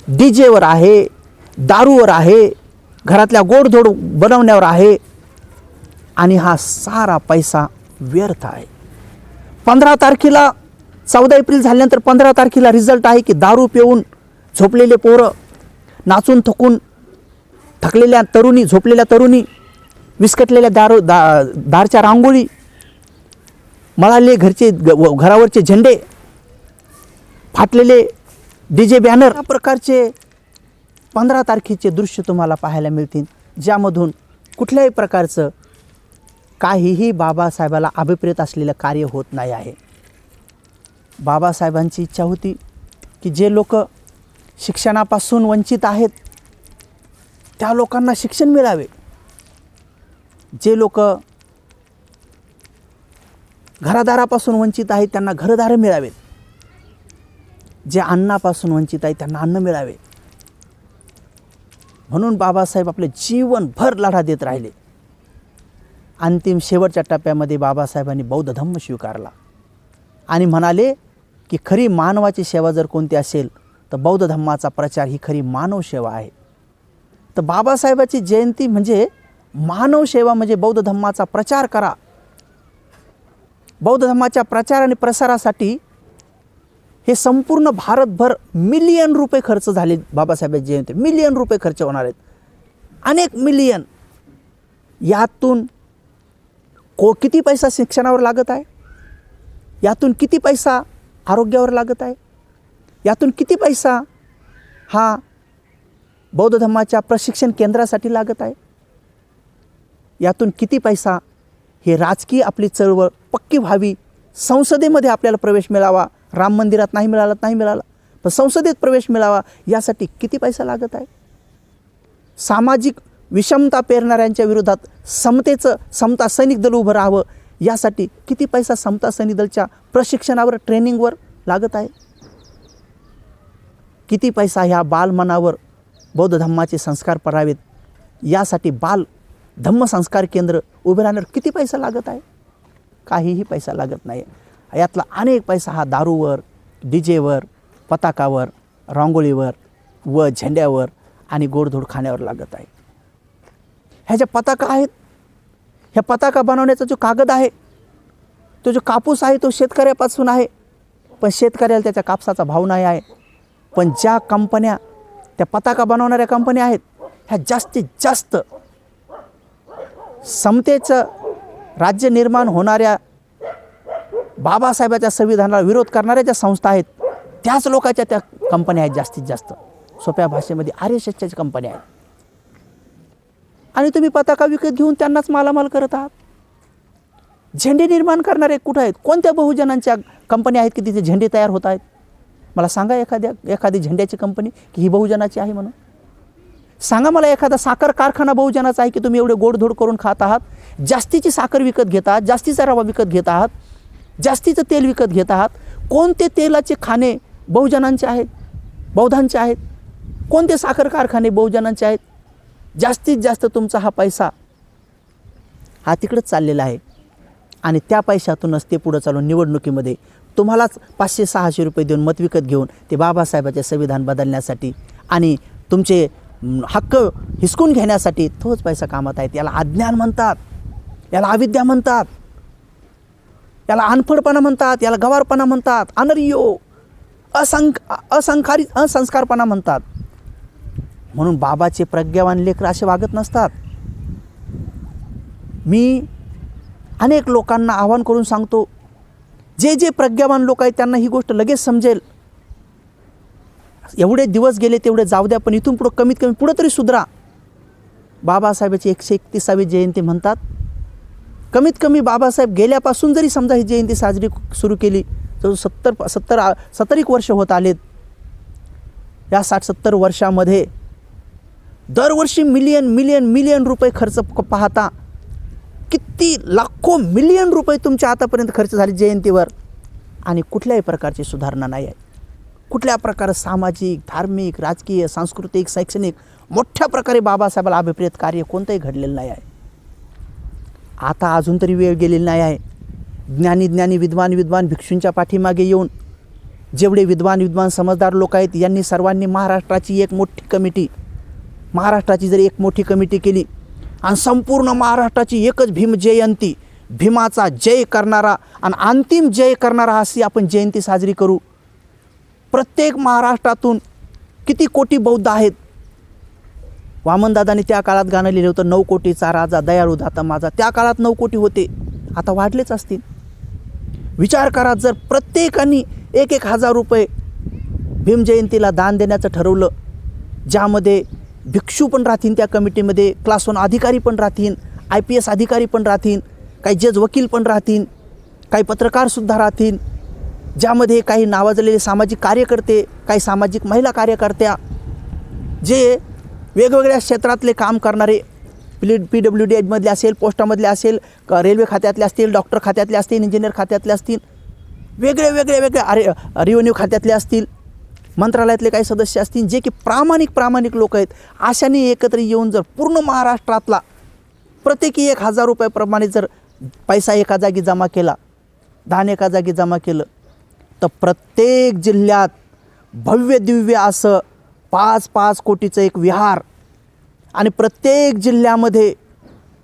A: डीजेवर आहे, दारूवर आहे, घरातल्या गोडधोड बनवण्यावर आहे. आणि हा सारा पैसा व्यर्थ आहे. 15 तारखेला 14 एप्रिल झाल्यानंतर 15 तारखेला रिझल्ट आहे की दारू पिऊन झोपलेले पोरं, नाचून थकलेल्या तरुणी, झोपलेल्या तरुणी, विस्कटलेल्या दारच्या रांगोळी, मळाले घरावरचे झेंडे, फाटलेले डीजे बॅनर, या प्रकारचे 15 तारखेचे दृश्य तुम्हाला पाहायला मिळतील, ज्यामधून कुठल्याही प्रकारचं काहीही बाबासाहेबाला अभिप्रेत असलेलं कार्य होत नाही आहे. बाबासाहेबांची इच्छा होती की जे लोक शिक्षणापासून वंचित आहेत त्या लोकांना शिक्षण मिळावे, जे लोक घरादारापासून वंचित आहेत त्यांना घरदारं मिळावेत, जे अन्नापासून वंचित आहेत त्यांना अन्न मिळावे. म्हणून बाबासाहेब आपले जीवनभर लढा देत राहिले. अंतिम शेवटच्या टप्प्यामध्ये बाबासाहेबांनी बौद्ध धम्म स्वीकारला आणि म्हणाले की खरी मानवाची सेवा जर कोणती असेल तर बौद्ध धम्माचा प्रचार ही खरी मानव सेवा आहे. तर बाबासाहेबाची जयंती म्हणजे मानव सेवा, म्हणजे बौद्ध धम्माचा प्रचार करा. बौद्ध धम्माच्या प्रचार आणि प्रसारासाठी हे संपूर्ण भारतभर मिलियन रुपये खर्च झाले. बाबासाहेबांची जयंती मिलियन रुपये खर्च होणार आहेत, अनेक मिलियन. यातून किती पैसा शिक्षणावर लागत आहे, यातून किती पैसा आरोग्यावर लागत आहे, यातून किती पैसा हा बौद्ध धम्माच्या प्रशिक्षण केंद्रासाठी लागत आहे, यातून किती पैसा हे राजकीय आपली चळवळ पक्की व्हावी, संसदेमध्ये आपल्याला प्रवेश मिळावा, राम मंदिरात नाही मिळाला पण संसदेत प्रवेश मिळावा, यासाठी किती पैसा लागत आहे. सामाजिक विषमता पेरणाऱ्यांच्या विरोधात समता सैनिक दल उभं राहावं, यासाठी किती पैसा समता सैनिक दलच्या प्रशिक्षणावर, ट्रेनिंगवर लागत आहे. किती पैसा ह्या बालमनावर बौद्ध धम्माचे संस्कार पडावेत, यासाठी बाल धम्म संस्कार केंद्र उभे राहण्यावर किती पैसा लागत आहे. काहीही पैसा लागत नाही. यातला अनेक पैसा हा दारूवर, डीजेवर, पताकावर, रांगोळीवर व झेंड्यावर आणि गोडधोड खाण्यावर लागत आहे. ह्या ज्या पताका आहेत, ह्या पताका बनवण्याचा जो कागद आहे तो जो कापूस आहे तो शेतकऱ्यापासून आहे, पण शेतकऱ्याला त्याच्या कापसाचा भाव नाही आहे. पण ज्या कंपन्या, त्या पताका बनवणाऱ्या कंपन्या आहेत, ह्या जास्तीत जास्त समतेचं राज्य निर्माण होणाऱ्या बाबासाहेबाच्या संविधानाला विरोध करणाऱ्या ज्या संस्था आहेत, त्याच लोकांच्या त्या कंपन्या आहेत जास्तीत जास्त. सोप्या भाषेमध्ये RSSच्या कंपन्या आहेत. आणि तुम्ही पताका विकत घेऊन त्यांनाच मालामाल करत आहात. झेंडे निर्माण करणारे कुठं आहेत? कोणत्या बहुजनांच्या कंपन्या आहेत की तिथे झेंडे तयार होत आहेत? मला सांगा एखादी झेंड्याची कंपनी की ही बहुजनाची आहे म्हणून. सांगा मला एखादा साखर कारखाना बहुजनाचा आहे की तुम्ही एवढे गोडधोड करून खात आहात, जास्तीची साखर विकत घेत आहात, जास्तीचा रवा विकत घेत आहात, जास्तीचं तेल विकत घेत आहात. कोणते तेलाचे खाणे बहुजनांचे आहेत, बौद्धांचे आहेत? कोणते साखर कारखाने बहुजनांचे आहेत? जास्तीत जास्त तुमचा हा पैसा हा तिकडंच चाललेला आहे. आणि त्या पैशातूनच ते पुढं चालून निवडणुकीमध्ये तुम्हालाच 500-600 रुपये देऊन मत विकत घेऊन ते बाबासाहेबाचे संविधान बदलण्यासाठी आणि तुमचे हक्क हिसकून घेण्यासाठी तोच पैसा कामात आहेत. याला अज्ञान म्हणतात, याला अविद्या म्हणतात, याला अनफडपणा म्हणतात, याला गवारपणा म्हणतात, अनर्यो, असंस्कारपणा म्हणतात. म्हणून बाबाचे प्रज्ञावान लेकर असे वागत नसतात. मी अनेक लोकांना आवाहन करून सांगतो, जे प्रज्ञावान लोक आहेत त्यांना ही गोष्ट लगेच समजेल. एवढे दिवस गेले तेवढे जाऊ द्या, पण इथून पुढं कमीत कमी पुढं तरी सुधरा. बाबासाहेबाची 131वी जयंती म्हणतात. कमीत कमी बाबासाहेब गेल्यापासून जरी समजा ही जयंती साजरी सुरू केली तर 70 वर्ष होत आलेत. या 60-70 वर्षामध्ये दरवर्षी मिलियन रुपये खर्च पाहता किती लाखो मिलियन रुपये तुमच्या आतापर्यंत खर्च झाले जयंतीवर, आणि कुठल्याही प्रकारची सुधारणा नाही आहे. कुठल्या प्रकारे सामाजिक, धार्मिक, राजकीय, सांस्कृतिक, शैक्षणिक मोठ्या प्रकारे बाबासाहेबाला अभिप्रेत कार्य कोणतंही घडलेलं नाही आहे. आता अजून तरी वेळ गेलेली नाही आहे. ज्ञानी विद्वान भिक्षूंच्या पाठीमागे येऊन जेवढे विद्वान समजदार लोक आहेत यांनी सर्वांनी महाराष्ट्राची एक मोठी कमिटी केली आणि संपूर्ण महाराष्ट्राची एकच भीम जयंती, भीमाचा जय करणारा आणि अंतिम जय करणारा अशी आपण जयंती साजरी करू. प्रत्येक महाराष्ट्रातून किती कोटी बौद्ध आहेत. वामनदादांनी त्या काळात गाणं लिहिलं होतं, 9 कोटीचा राजा दयाळू दाता माझा. त्या काळात 9 कोटी होते, आता वाढलेच असतील. विचार करा, जर प्रत्येकाने 1,000 रुपये भीम जयंतीला दान देण्याचं ठरवलं, ज्यामध्ये भिक्षू पण राहतील त्या कमिटीमध्ये, क्लास 1 अधिकारी पण राहतील, IPS अधिकारी पण राहतील, काही जज वकील पण राहतील, काही पत्रकारसुद्धा राहतील, ज्यामध्ये काही नावाजलेले सामाजिक कार्यकर्ते, काही सामाजिक महिला कार्यकर्त्या, जे वेगवेगळ्या क्षेत्रातले काम करणारे, PWD असेल, पोस्टामधले असेल, रेल्वे खात्यातले असतील, डॉक्टर खात्यातले असतील, इंजिनियर खात्यातले असतील, वेगळे रेव्हेन्यू खात्यातले असतील, मंत्रालयातले काही सदस्य असतील, जे की प्रामाणिक लोक आहेत. अशाने एकत्र येऊन जर पूर्ण महाराष्ट्रातला प्रत्येकी 1,000 रुपयाप्रमाणे जर पैसा एका जागी जमा केला, दान एका जागी जमा केलं, तर प्रत्येक जिल्ह्यात भव्य दिव्य असं 5 कोटीचं एक विहार, आणि प्रत्येक जिल्ह्यामध्ये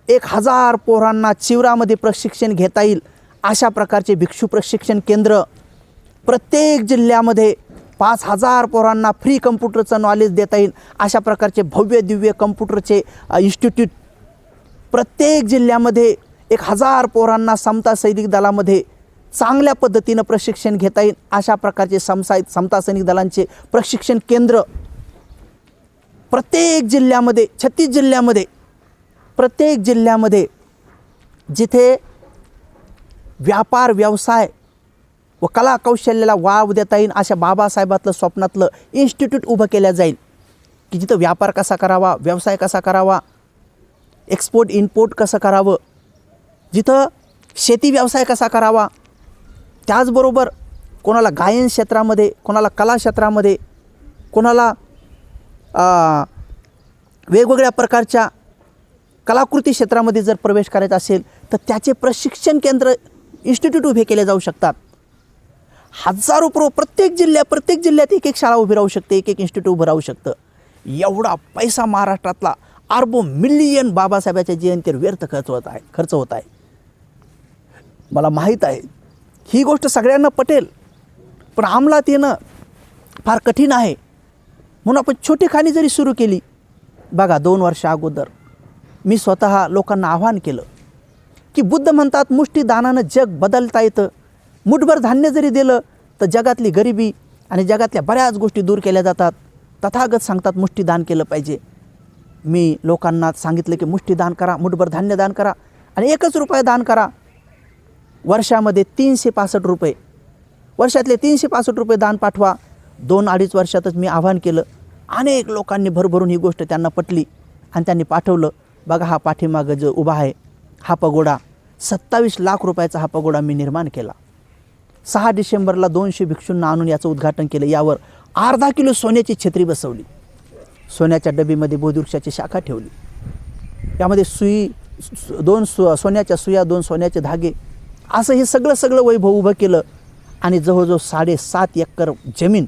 A: 1,000 पोरांना चिवरामध्ये प्रशिक्षण घेता येईल अशा प्रकारचे भिक्षू प्रशिक्षण केंद्र, प्रत्येक जिल्ह्यामध्ये 5,000 पोरांना फ्री कम्प्युटरचं नॉलेज देता येईल अशा प्रकारचे भव्य दिव्य कम्प्युटरचे इन्स्टिट्यूट, प्रत्येक जिल्ह्यामध्ये 1,000 पोरांना समता सैनिक दलामध्ये चांगल्या पद्धतीनं प्रशिक्षण घेता येईल अशा प्रकारचे समता सैनिक दलांचे प्रशिक्षण केंद्र प्रत्येक जिल्ह्यामध्ये, 36 जिल्ह्यामध्ये, प्रत्येक जिल्ह्यामध्ये जिथे व्यापार व्यवसाय व कला कौशल्याला वाव देता येईल अशा बाबासाहेबातलं स्वप्नातलं इन्स्टिट्यूट उभं केलं जाईल, की जिथं व्यापार कसा करावा, व्यवसाय कसा करावा, एक्सपोर्ट इम्पोर्ट कसं करावं, जिथं शेती व्यवसाय कसा करावा, त्याचबरोबर कोणाला गायन क्षेत्रामध्ये, कोणाला कला क्षेत्रामध्ये, कोणाला वेगवेगळ्या प्रकारच्या कलाकृती क्षेत्रामध्ये जर प्रवेश करायचा असेल तर त्याचे प्रशिक्षण केंद्र इन्स्टिट्यूट उभे केले जाऊ शकतात. हजारो प्रत्येक जिल्ह्यात एक शाळा उभी राहू शकते, एक इन्स्टिट्यूट उभं राहू शकतं. एवढा पैसा महाराष्ट्रातला अरबो मिलियन बाबासाहेबाच्या जयंतीवर व्यर्थ खर्च होत आहे. मला माहीत आहे ही गोष्ट सगळ्यांना पटेल, पण अंमलात येणं फार कठीण आहे. म्हणून आपण छोटेखानी जरी सुरू केली. बघा 2 वर्षा अगोदर मी स्वतः लोकांना आव्हान केलं की बुद्ध म्हणतात मुष्टीदानानं जग बदलता येतं. मुठभर धान्य जरी दिलं तर जगातली गरिबी आणि जगातल्या बऱ्याच गोष्टी दूर केल्या जातात. तथागत सांगतात मुष्टीदान केलं पाहिजे. मी लोकांना सांगितलं की मुष्टीदान करा, मुठभर धान्य दान करा आणि 1 रुपया दान करा. वर्षामध्ये 365 रुपये, वर्षातले 365 रुपये दान पाठवा. 2-2.5 वर्षातच मी आवाहन केलं. अनेक लोकांनी भरभरून ही गोष्ट त्यांना पटली आणि त्यांनी पाठवलं. बघा हा पाठीमागं जो उभा आहे हा पगोडा, 27 लाख रुपयाचा हा पगोडा मी निर्माण केला. 6 डिसेंबरला 200 भिक्षूंना आणून याचं उद्घाटन केलं. यावर अर्धा किलो सोन्याची छत्री बसवली. सोन्याच्या डबीमध्ये बोधिवृक्षाची शाखा ठेवली. यामध्ये सुई, 2 सोन्याच्या सुया, 2 सोन्याचे धागे, असं हे सगळं वैभव उभं केलं. आणि जवळजवळ 7.5 एकर जमीन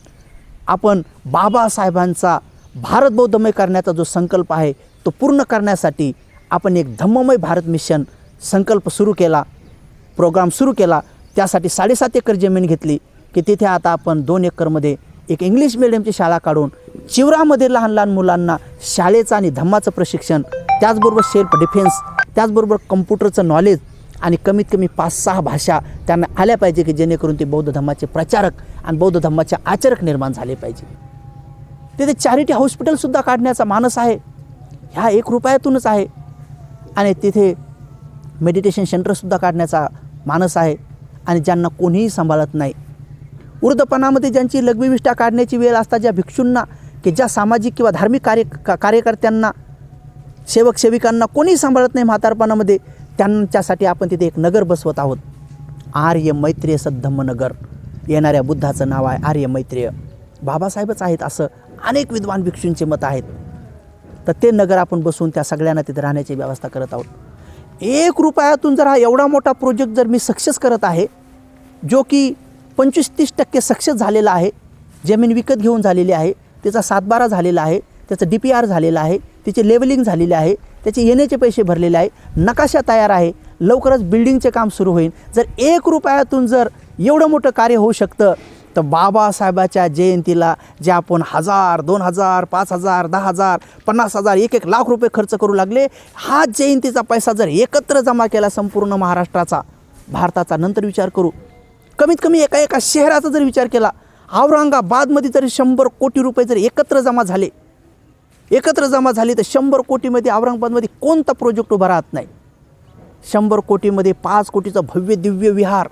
A: आपण बाबासाहेबांचा भारत बौद्धमय करण्याचा जो संकल्प आहे तो पूर्ण करण्यासाठी आपण एक धम्ममय भारत मिशन संकल्प सुरू केला, प्रोग्राम सुरू केला. त्यासाठी 7.5 एकर जमीन घेतली की तिथे आता आपण 2 एकरमध्ये एक इंग्लिश मिडियमची शाळा काढून चिवरामध्ये लहान लहान मुलांना शाळेचं आणि धम्माचं प्रशिक्षण, त्याचबरोबर सेल्फ डिफेन्स, त्याचबरोबर कम्प्युटरचं नॉलेज आणि कमीत कमी 5-6 भाषा त्यांना आल्या पाहिजे की जेणेकरून ते बौद्ध धम्माचे प्रचारक आणि बौद्ध धम्माचे आचरक निर्माण झाले पाहिजे. तिथे चॅरिटी हॉस्पिटलसुद्धा काढण्याचा मानस आहे. ह्या 1 रुपयातूनच आहे. आणि तिथे मेडिटेशन सेंटरसुद्धा काढण्याचा मानस आहे. आणि ज्यांना कोणीही सांभाळत नाही, वृद्धपणामध्ये ज्यांची लघवीविष्ठा काढण्याची वेळ असता, ज्या भिक्षूंना की ज्या सामाजिक किंवा धार्मिक कार्यकर्त्यांना, सेवक सेविकांना कोणीही सांभाळत नाही म्हातारपणामध्ये, त्यांच्यासाठी आपण तिथे एक नगर बसवत आहोत. आर्य मैत्रेय सद्धम्म नगर. येणाऱ्या बुद्धाचं नाव आहे आर्य मैत्रेय. बाबासाहेबच आहेत असं अनेक विद्वान भिक्षूंचे मत आहेत. तर ते नगर आपण बसवून त्या सगळ्यांना तिथे राहण्याची व्यवस्था करत आहोत. 1 रुपयातून जर हा एवढा मोठा प्रोजेक्ट जर मी सक्सेस करत आहे, जो की 25-30% सक्सेस झालेला आहे, जमीन विकत घेऊन झालेली आहे, त्याचा 7-12 झालेला आहे, त्याचं DPR झालेलं आहे, त्याचे लेवलिंग झालेले आहे, त्याचे येण्याचे पैसे भरलेले आहे, नकाशा तयार आहे, लवकरच बिल्डिंगचे काम सुरू होईल. जर 1 रुपयातून जर एवढं मोठं कार्य होऊ शकतं तर बाबासाहेबाच्या जयंतीला जे आपण 1000, 2000, 5000, 10,000, 50,000, 1-1 लाख रुपये खर्च करू लागले, हा जयंतीचा पैसा जर एकत्र जमा केला संपूर्ण महाराष्ट्राचा, भारताचा, नंतर विचार करू. कमीत कमी एका शहराचा जर विचार केला, औरंगाबादमध्ये जरी 100 कोटी रुपये जर एकत्र जमा झाले तर 100 कोटीमध्ये औरंगाबादमध्ये कोणता प्रोजेक्ट उभा राहत नाही. 100 कोटीमध्ये 5 कोटीचं भव्य दिव्य विहार,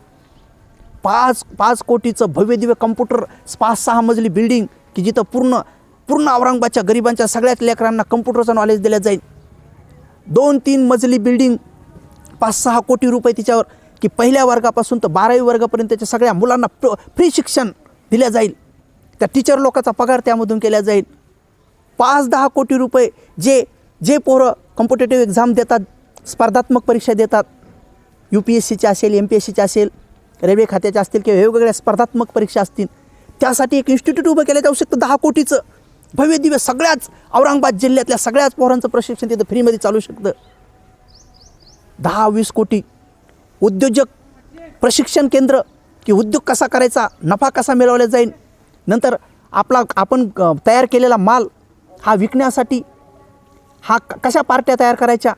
A: 5 कोटीचं भव्य दिव्य कम्प्युटर, 5-6 मजली बिल्डिंग की जिथं पूर्ण औरंगाबादच्या गरिबांच्या सगळ्याच लेकरांना कम्प्युटरचं नॉलेज दिलं जाईल. 2-3 मजली बिल्डिंग, 5-6 कोटी रुपये तिच्यावर, की पहिल्या वर्गापासून तर 12वी वर्गापर्यंतच्या सगळ्या मुलांना फ्री शिक्षण दिलं जाईल. त्या टीचर लोकांचा पगार त्यामधून केला जाईल. 5-10 कोटी रुपये जे पोरं कॉम्पिटेटिव्ह एक्झाम देतात, स्पर्धात्मक परीक्षा देतात, UPSCच्या असेल, MPSCच्या असेल, रेल्वे खात्याच्या असतील किंवा वेगवेगळ्या स्पर्धात्मक परीक्षा असतील, त्यासाठी एक इन्स्टिट्यूट उभं केलं जाऊ शकतं. 10 कोटीचं भव्य दिव्य सगळ्याच औरंगाबाद जिल्ह्यातल्या सगळ्याच पोरांचं प्रशिक्षण तिथं फ्रीमध्ये चालू शकतं. 10-20 कोटी उद्योजक प्रशिक्षण केंद्र, की उद्योग कसा करायचा, नफा कसा मिळवला जाईल, नंतर आपण तयार केलेला माल हा विकण्यासाठी हा कशा पार्ट्या तयार करायच्या,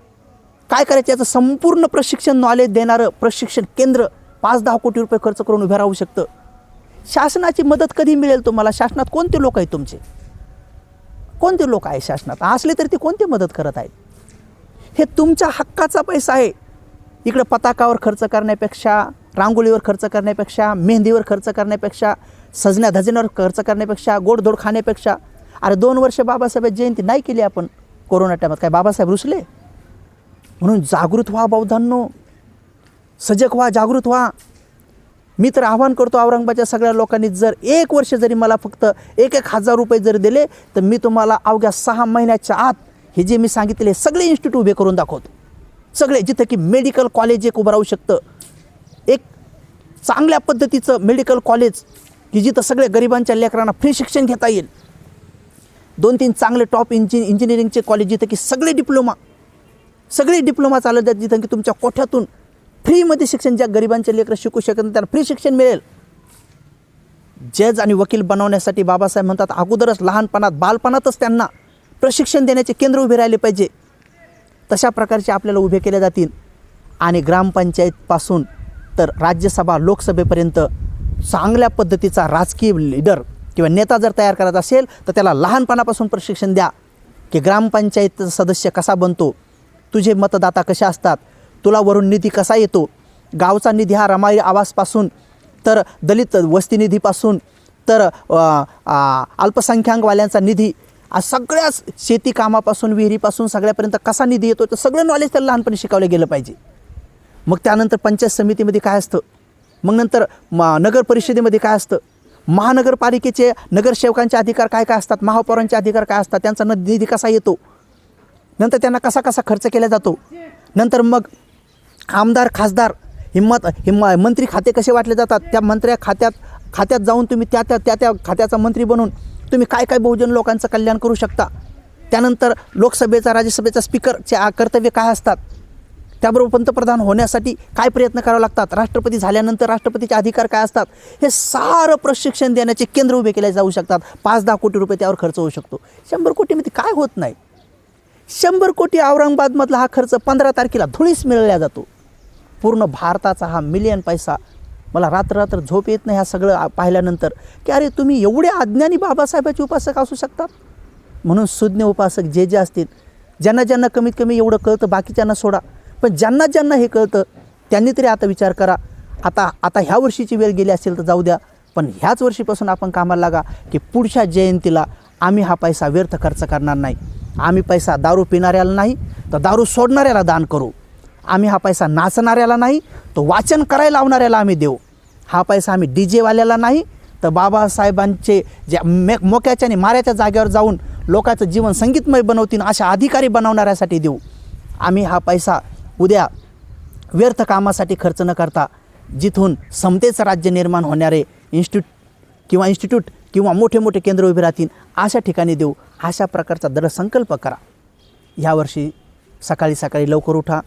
A: काय करायचं, याचं संपूर्ण प्रशिक्षण नॉलेज देणारं प्रशिक्षण केंद्र 5-10 कोटी रुपये खर्च करून उभं राहू शकतं. शासनाची मदत कधी मिळेल तुम्हाला? शासनात कोणते लोक आहेत तुमचे? कोणते लोक आहे शासनात? असले तरी ते कोणते मदत करत आहेत? हे तुमच्या हक्काचा पैसा आहे. इकडं पताकावर खर्च करण्यापेक्षा, रांगोळीवर खर्च करण्यापेक्षा, मेहंदीवर खर्च करण्यापेक्षा, सजण्या धजण्यावर खर्च करण्यापेक्षा, गोडधोड खाण्यापेक्षा, अरे 2 वर्ष बाबासाहेब जयंती नाही केली आपण कोरोना टायमात. काय बाबासाहेब रुसले? म्हणून जागृत व्हा बौद्धांनो, सजग व्हा, जागृत व्हा. मी तर आवाहन करतो औरंगाबादच्या सगळ्या लोकांनी, जर 1 वर्ष जरी मला फक्त 1,000 रुपये जरी दिले तर मी तुम्हाला अवघ्या 6 महिन्याच्या आत हे जे मी सांगितले सगळे इन्स्टिट्यूट उभे करून दाखवतो. सगळे, जिथं की मेडिकल कॉलेज एक उभं राहू शकतं, एक चांगल्या पद्धतीचं मेडिकल कॉलेज की जिथं सगळे गरिबांच्या लेकरांना फ्री शिक्षण घेता येईल. 2-3 चांगले टॉप इंजिनिअरिंगचे कॉलेज जिथं की सगळे डिप्लोमा चालत आहेत, जिथं की तुमच्या कोठ्यातून फ्रीमध्ये शिक्षण, ज्या गरिबांचे लेकरं शिकू शकत नाही त्यांना फ्री शिक्षण मिळेल. जज आणि वकील बनवण्यासाठी बाबासाहेब म्हणतात अगोदरच लहानपणात बालपणातच त्यांना प्रशिक्षण देण्याचे केंद्र उभे राहिले पाहिजे. तशा प्रकारचे आपल्याला उभे केले जातील. आणि ग्रामपंचायतपासून तर राज्यसभा लोकसभेपर्यंत चांगल्या पद्धतीचा राजकीय लीडर किंवा नेता जर तयार करायचा असेल तर त्याला लहानपणापासून प्रशिक्षण द्या की ग्रामपंचायत सदस्य कसा बनतो, तुझे मतदाता कसे असतात, तुला वरून निधी कसा येतो, गावचा निधी हा रमाई आवासपासून तर दलित वस्ती निधीपासून तर अल्पसंख्याकवाल्यांचा निधी सगळ्याच शेती कामापासून विहिरीपासून सगळ्यापर्यंत कसा निधी येतो तर सगळं नॉलेज त्याला लहानपणी शिकवलं गेलं पाहिजे. मग त्यानंतर पंचायत समितीमध्ये काय असतं, मग नंतर नगर परिषदेमध्ये काय असतं, महानगरपालिकेचे नगरसेवकांचे अधिकार काय काय असतात, महापौरांचे अधिकार काय असतात, त्यांचा निधी कसा येतो, नंतर त्यांना कसा कसा खर्च केला जातो, नंतर मग आमदार खासदार मंत्री खाते कसे वाटले जातात, त्या मंत्र्या खात्यात जाऊन तुम्ही त्या खात्याचा मंत्री बनून तुम्ही काय काय बहुजन लोकांचं कल्याण करू शकता. त्यानंतर लोकसभेचा राज्यसभेचा स्पीकरचे कर्तव्य काय असतात, त्याबरोबर पंतप्रधान होण्यासाठी काय प्रयत्न करावे लागतात, राष्ट्रपती झाल्यानंतर राष्ट्रपतीचे अधिकार काय असतात, हे सारं प्रशिक्षण देण्याचे केंद्र उभे केले जाऊ शकतात. 5-10 कोटी रुपये त्यावर खर्च होऊ शकतो. 100 कोटीमध्ये काय होत नाही. 100 कोटी औरंगाबादमधला हा खर्च 15 तारखेला धुळीस मिळवला जातो. पूर्ण भारताचा हा मिलियन पैसा. मला रात्र झोप येत नाही ह्या सगळं पाहिल्यानंतर की अरे तुम्ही एवढे अज्ञानी बाबासाहेबाचे उपासक असू शकतात. म्हणून सुज्ञ उपासक जे असतील, ज्यांना कमीत कमी एवढं कळतं, बाकीच्यांना सोडा, पण ज्यांना हे कळतं त्यांनी तरी आता विचार करा. आता ह्या वर्षीची वेळ गेली असेल तर जाऊ द्या, पण ह्याच वर्षीपासून आपण कामाला लागा की पुढच्या जयंतीला आम्ही हा पैसा व्यर्थ खर्च करणार नाही. आम्ही पैसा दारू पिणाऱ्याला नाही तर दारू सोडणाऱ्याला दान करू. आम्ही हा पैसा नाचणाऱ्याला नाही तर वाचन करायला लावणाऱ्याला आम्ही देऊ. हा पैसा आम्ही डीजेवाल्याला नाही तर बाबासाहेबांचे ज्या मोक्याच्या आणि माऱ्याच्या जागेवर जाऊन लोकांचं जीवन संगीतमय बनवतील अशा अधिकारी बनवणाऱ्यासाठी देऊ. आम्ही हा पैसा उद्या व्यर्थ कामासाठी खर्च न करता जिथून समतेचं राज्य निर्माण होणारे इन्स्टिट्यूट किंवा मोठे मोठे केंद्र उभे राहतील अशा ठिकाणी देऊ. अशा प्रकारचा दृढसंकल्प करा. ह्यावर्षी सकाळी लवकर उठा,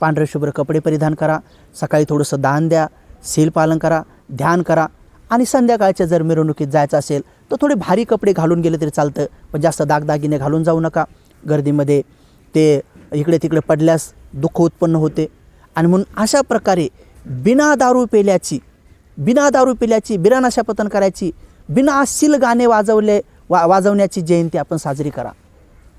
A: पांढरे शुभ्र कपडे परिधान करा, सकाळी थोडंसं दान द्या, शीलपालन करा, ध्यान करा आणि संध्याकाळच्या जर मिरवणुकीत जायचं असेल तर थोडे भारी कपडे घालून गेले तरी चालतं, पण जास्त दागदागिने घालून जाऊ नका. गर्दीमध्ये ते इकडे तिकडे पडल्यास दुःख उत्पन्न होते. आणि म्हणून अशा प्रकारे बिना दारू पेल्याची, बिना नशापतन करायची, बिना अश्लील गाणे वाजवण्याची जयंती आपण साजरी करा.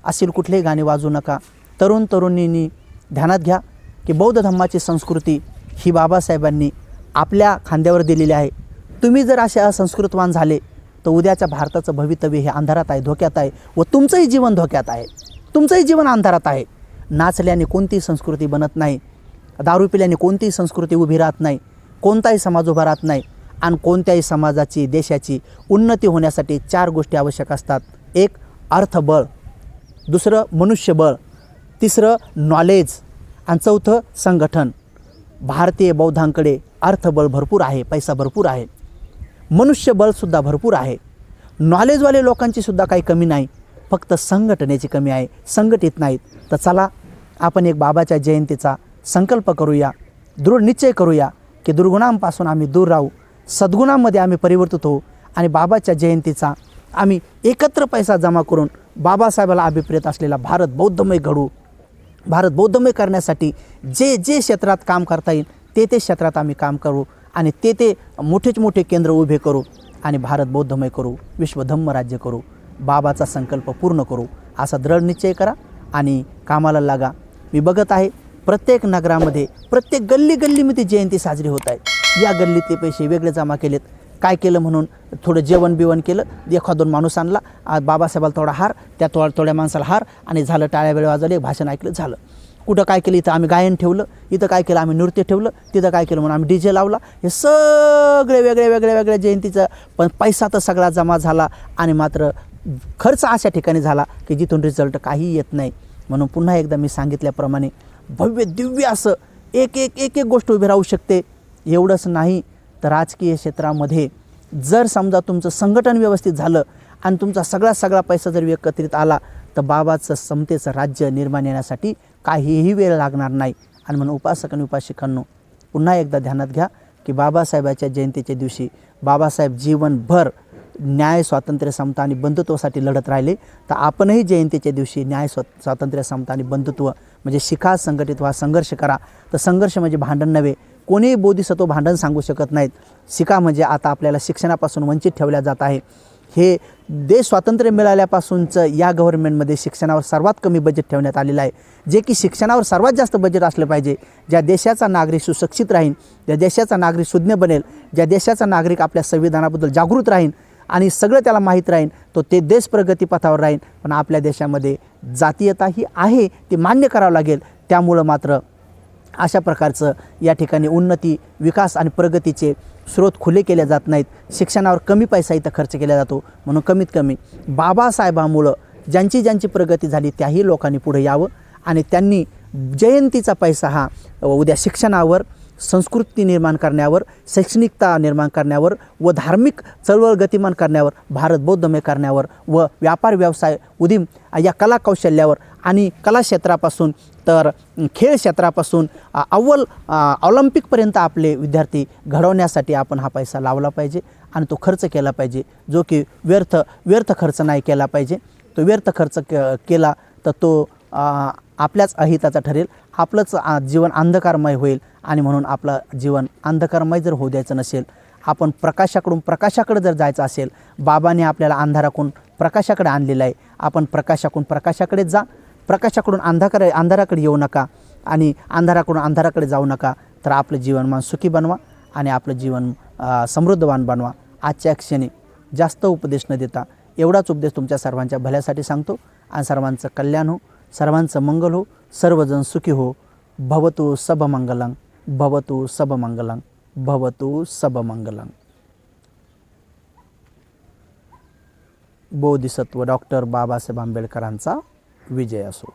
A: अश्लील कुठलेही गाणे वाजवू नका. तरुणींनी ध्यानात घ्या की बौद्ध धम्माची संस्कृती ही बाबासाहेबांनी आपल्या खांद्यावर दिलेली आहे. तुम्ही जर असे असंस्कृतवान झाले तर उद्याच्या भारताचं भवितव्य हे अंधारात आहे, धोक्यात आहे व तुमचंही जीवन धोक्यात आहे, तुमचंही जीवन अंधारात आहे. नाचल्याने कोणतीही संस्कृती बनत नाही, दारू पिल्याने कोणतीही संस्कृती उभी राहत नाही, कोणताही समाज उभा राहत नाही. आणि कोणत्याही समाजाची, देशाची उन्नती होण्यासाठी 4 गोष्टी आवश्यक असतात. 1 अर्थबळ, 2 मनुष्यबळ, 3 नॉलेज आणि 4 संघटन. भारतीय बौद्धांकडे अर्थबळ भरपूर आहे, पैसा भरपूर आहे, मनुष्यबळसुद्धा भरपूर आहे, नॉलेजवाले लोकांची सुद्धा काही कमी नाही, फक्त संघटनेची कमी आहे, संघटित नाहीत. तर चला आपण एक बाबाच्या जयंतीचा संकल्प करूया, दृढ निश्चय करूया की दुर्गुणांपासून आम्ही दूर राहू, सद्गुणांमध्ये आम्ही परिवर्तित होऊ आणि बाबाच्या जयंतीचा आम्ही एकत्र पैसा जमा करून बाबासाहेबाला अभिप्रेत असलेला भारत बौद्धमय घडू. भारत बौद्धमय करण्यासाठी जे क्षेत्रात काम करता येईल ते क्षेत्रात आम्ही काम करू आणि ते मोठे केंद्र उभे करू आणि भारत बौद्धमय करू, विश्वधम्म राज्य करू, बाबाचा संकल्प पूर्ण करू असा दृढ निश्चय करा आणि कामाला लागा. मी बघत आहे प्रत्येक नगरामध्ये, प्रत्येक गल्लीमध्ये जयंती साजरी होत आहे. या गल्लीतले पैसे वेगळे जमा केलेत. काय केलं म्हणून थोडं जेवण केलं, 1-2 माणूस आणला, बाबासाहेबाला थोडा हार, त्या थोड्या माणसाला हार आणि झालं, टाळ्या वेळ वाजवले, भाषण ऐकलं, झालं. कुठं काय केलं, इथं आम्ही गायन ठेवलं, इथं काय केलं आम्ही नृत्य ठेवलं, तिथं काय केलं म्हणून आम्ही डीजे लावला. हे सगळे वेगळ्या जयंतीचा पण पैसा तर सगळा जमा झाला आणि मात्र खर्च अशा ठिकाणी झाला की जिथून रिझल्ट काही येत नाही. म्हणून पुन्हा एकदा मी सांगितल्याप्रमाणे भव्य दिव्य असं एक गोष्ट उभी राहू शकते. एवढंच नाही तर राजकीय क्षेत्रामध्ये जर समजा तुमचं संघटन व्यवस्थित झालं आणि तुमचा सगळा पैसा जर एकत्रित आला तर बाबाचं समतेचं राज्य निर्माण येण्यासाठी काहीही वेळ लागणार नाही. आणि म्हणून उपासक आणि उपासिकांनो, पुन्हा एकदा ध्यानात घ्या की बाबासाहेबाच्या जयंतीच्या दिवशी बाबासाहेब जीवनभर न्याय, स्वातंत्र्य, समता आणि बंधुत्वासाठी लढत राहिले. तर आपणही जयंतीच्या दिवशी न्याय, स्वातंत्र्य, समता आणि बंधुत्व म्हणजे शिका, संघटित व्हा, संघर्ष करा. तर संघर्ष म्हणजे भांडण नव्हे. कोणीही बोधिसत्व भांडण सांगू शकत नाहीत. शिका म्हणजे आता आपल्याला शिक्षणापासून वंचित ठेवल्या जात आहे. हे देश स्वातंत्र्य मिळाल्यापासूनचं या गव्हर्नमेंटमध्ये शिक्षणावर सर्वात कमी बजेट ठेवण्यात आलेलं आहे, जे की शिक्षणावर सर्वात जास्त बजेट असलं पाहिजे. ज्या देशाचा नागरिक सुशिक्षित राहील, ज्या देशाचा नागरिक सुज्ञ बनेल, ज्या देशाचा नागरिक आपल्या संविधानाबद्दल जागृत राहील आणि सगळं त्याला माहीत राहील, तो ते देश प्रगतीपथावर राहील. पण आपल्या देशामध्ये जातीयता ही आहे, ती मान्य करावं लागेल. त्यामुळं मात्र अशा प्रकारचं या ठिकाणी उन्नती, विकास आणि प्रगतीचे स्रोत खुले केले जात नाहीत. शिक्षणावर कमी पैसा इथं खर्च केला जातो. म्हणून कमीत कमी बाबासाहेबांमुळं ज्यांची प्रगती झाली त्याही लोकांनी पुढे यावं आणि त्यांनी जयंतीचा पैसा हा उद्या शिक्षणावर, संस्कृती निर्माण करण्यावर, शैक्षणिकता निर्माण करण्यावर व धार्मिक चळवळ गतिमान करण्यावर, भारत बौद्धमय करण्यावर व व्यापार, व्यवसाय, उद्यम या कला कौशल्यावर आणि कला क्षेत्रापासून तर खेळ क्षेत्रापासून ऑलिम्पिकपर्यंत आपले विद्यार्थी घडवण्यासाठी आपण हा पैसा लावला पाहिजे आणि तो खर्च केला पाहिजे, जो की व्यर्थ खर्च नाही केला पाहिजे. तो व्यर्थ खर्च केला तर तो आपल्याच अहिताचा ठरेल. आपलंच जीवन अंधकारमय होईल आणि म्हणून आपलं जीवन अंधकारमय जर होऊ द्यायचं नसेल, आपण प्रकाशाकडून प्रकाशाकडे जर जायचं असेल, बाबांनी आपल्याला अंधाराकडून प्रकाशाकडे आणलेलं आहे. आपण प्रकाशाकडून प्रकाशाकडे जा. प्रकाशाकडून अंधाराकडे येऊ नका आणि अंधाराकडून अंधाराकडे जाऊ नका. तर आपलं जीवनमान सुखी बनवा आणि आपलं जीवन समृद्धवान बनवा. आजच्या क्षणी जास्त उपदेश न देता एवढाच उपदेश तुमच्या सर्वांच्या भल्यासाठी सांगतो आणि सर्वांचं कल्याण हो, सर्वांचं मंगल हो, सर्वजण सुखी हो. भवतु सबमंगलं, भवतु सबमंगलं, भवतु सबमंगलं. बोधिसत्व डॉक्टर बाबासाहेब आंबेडकरांचा विजय असो.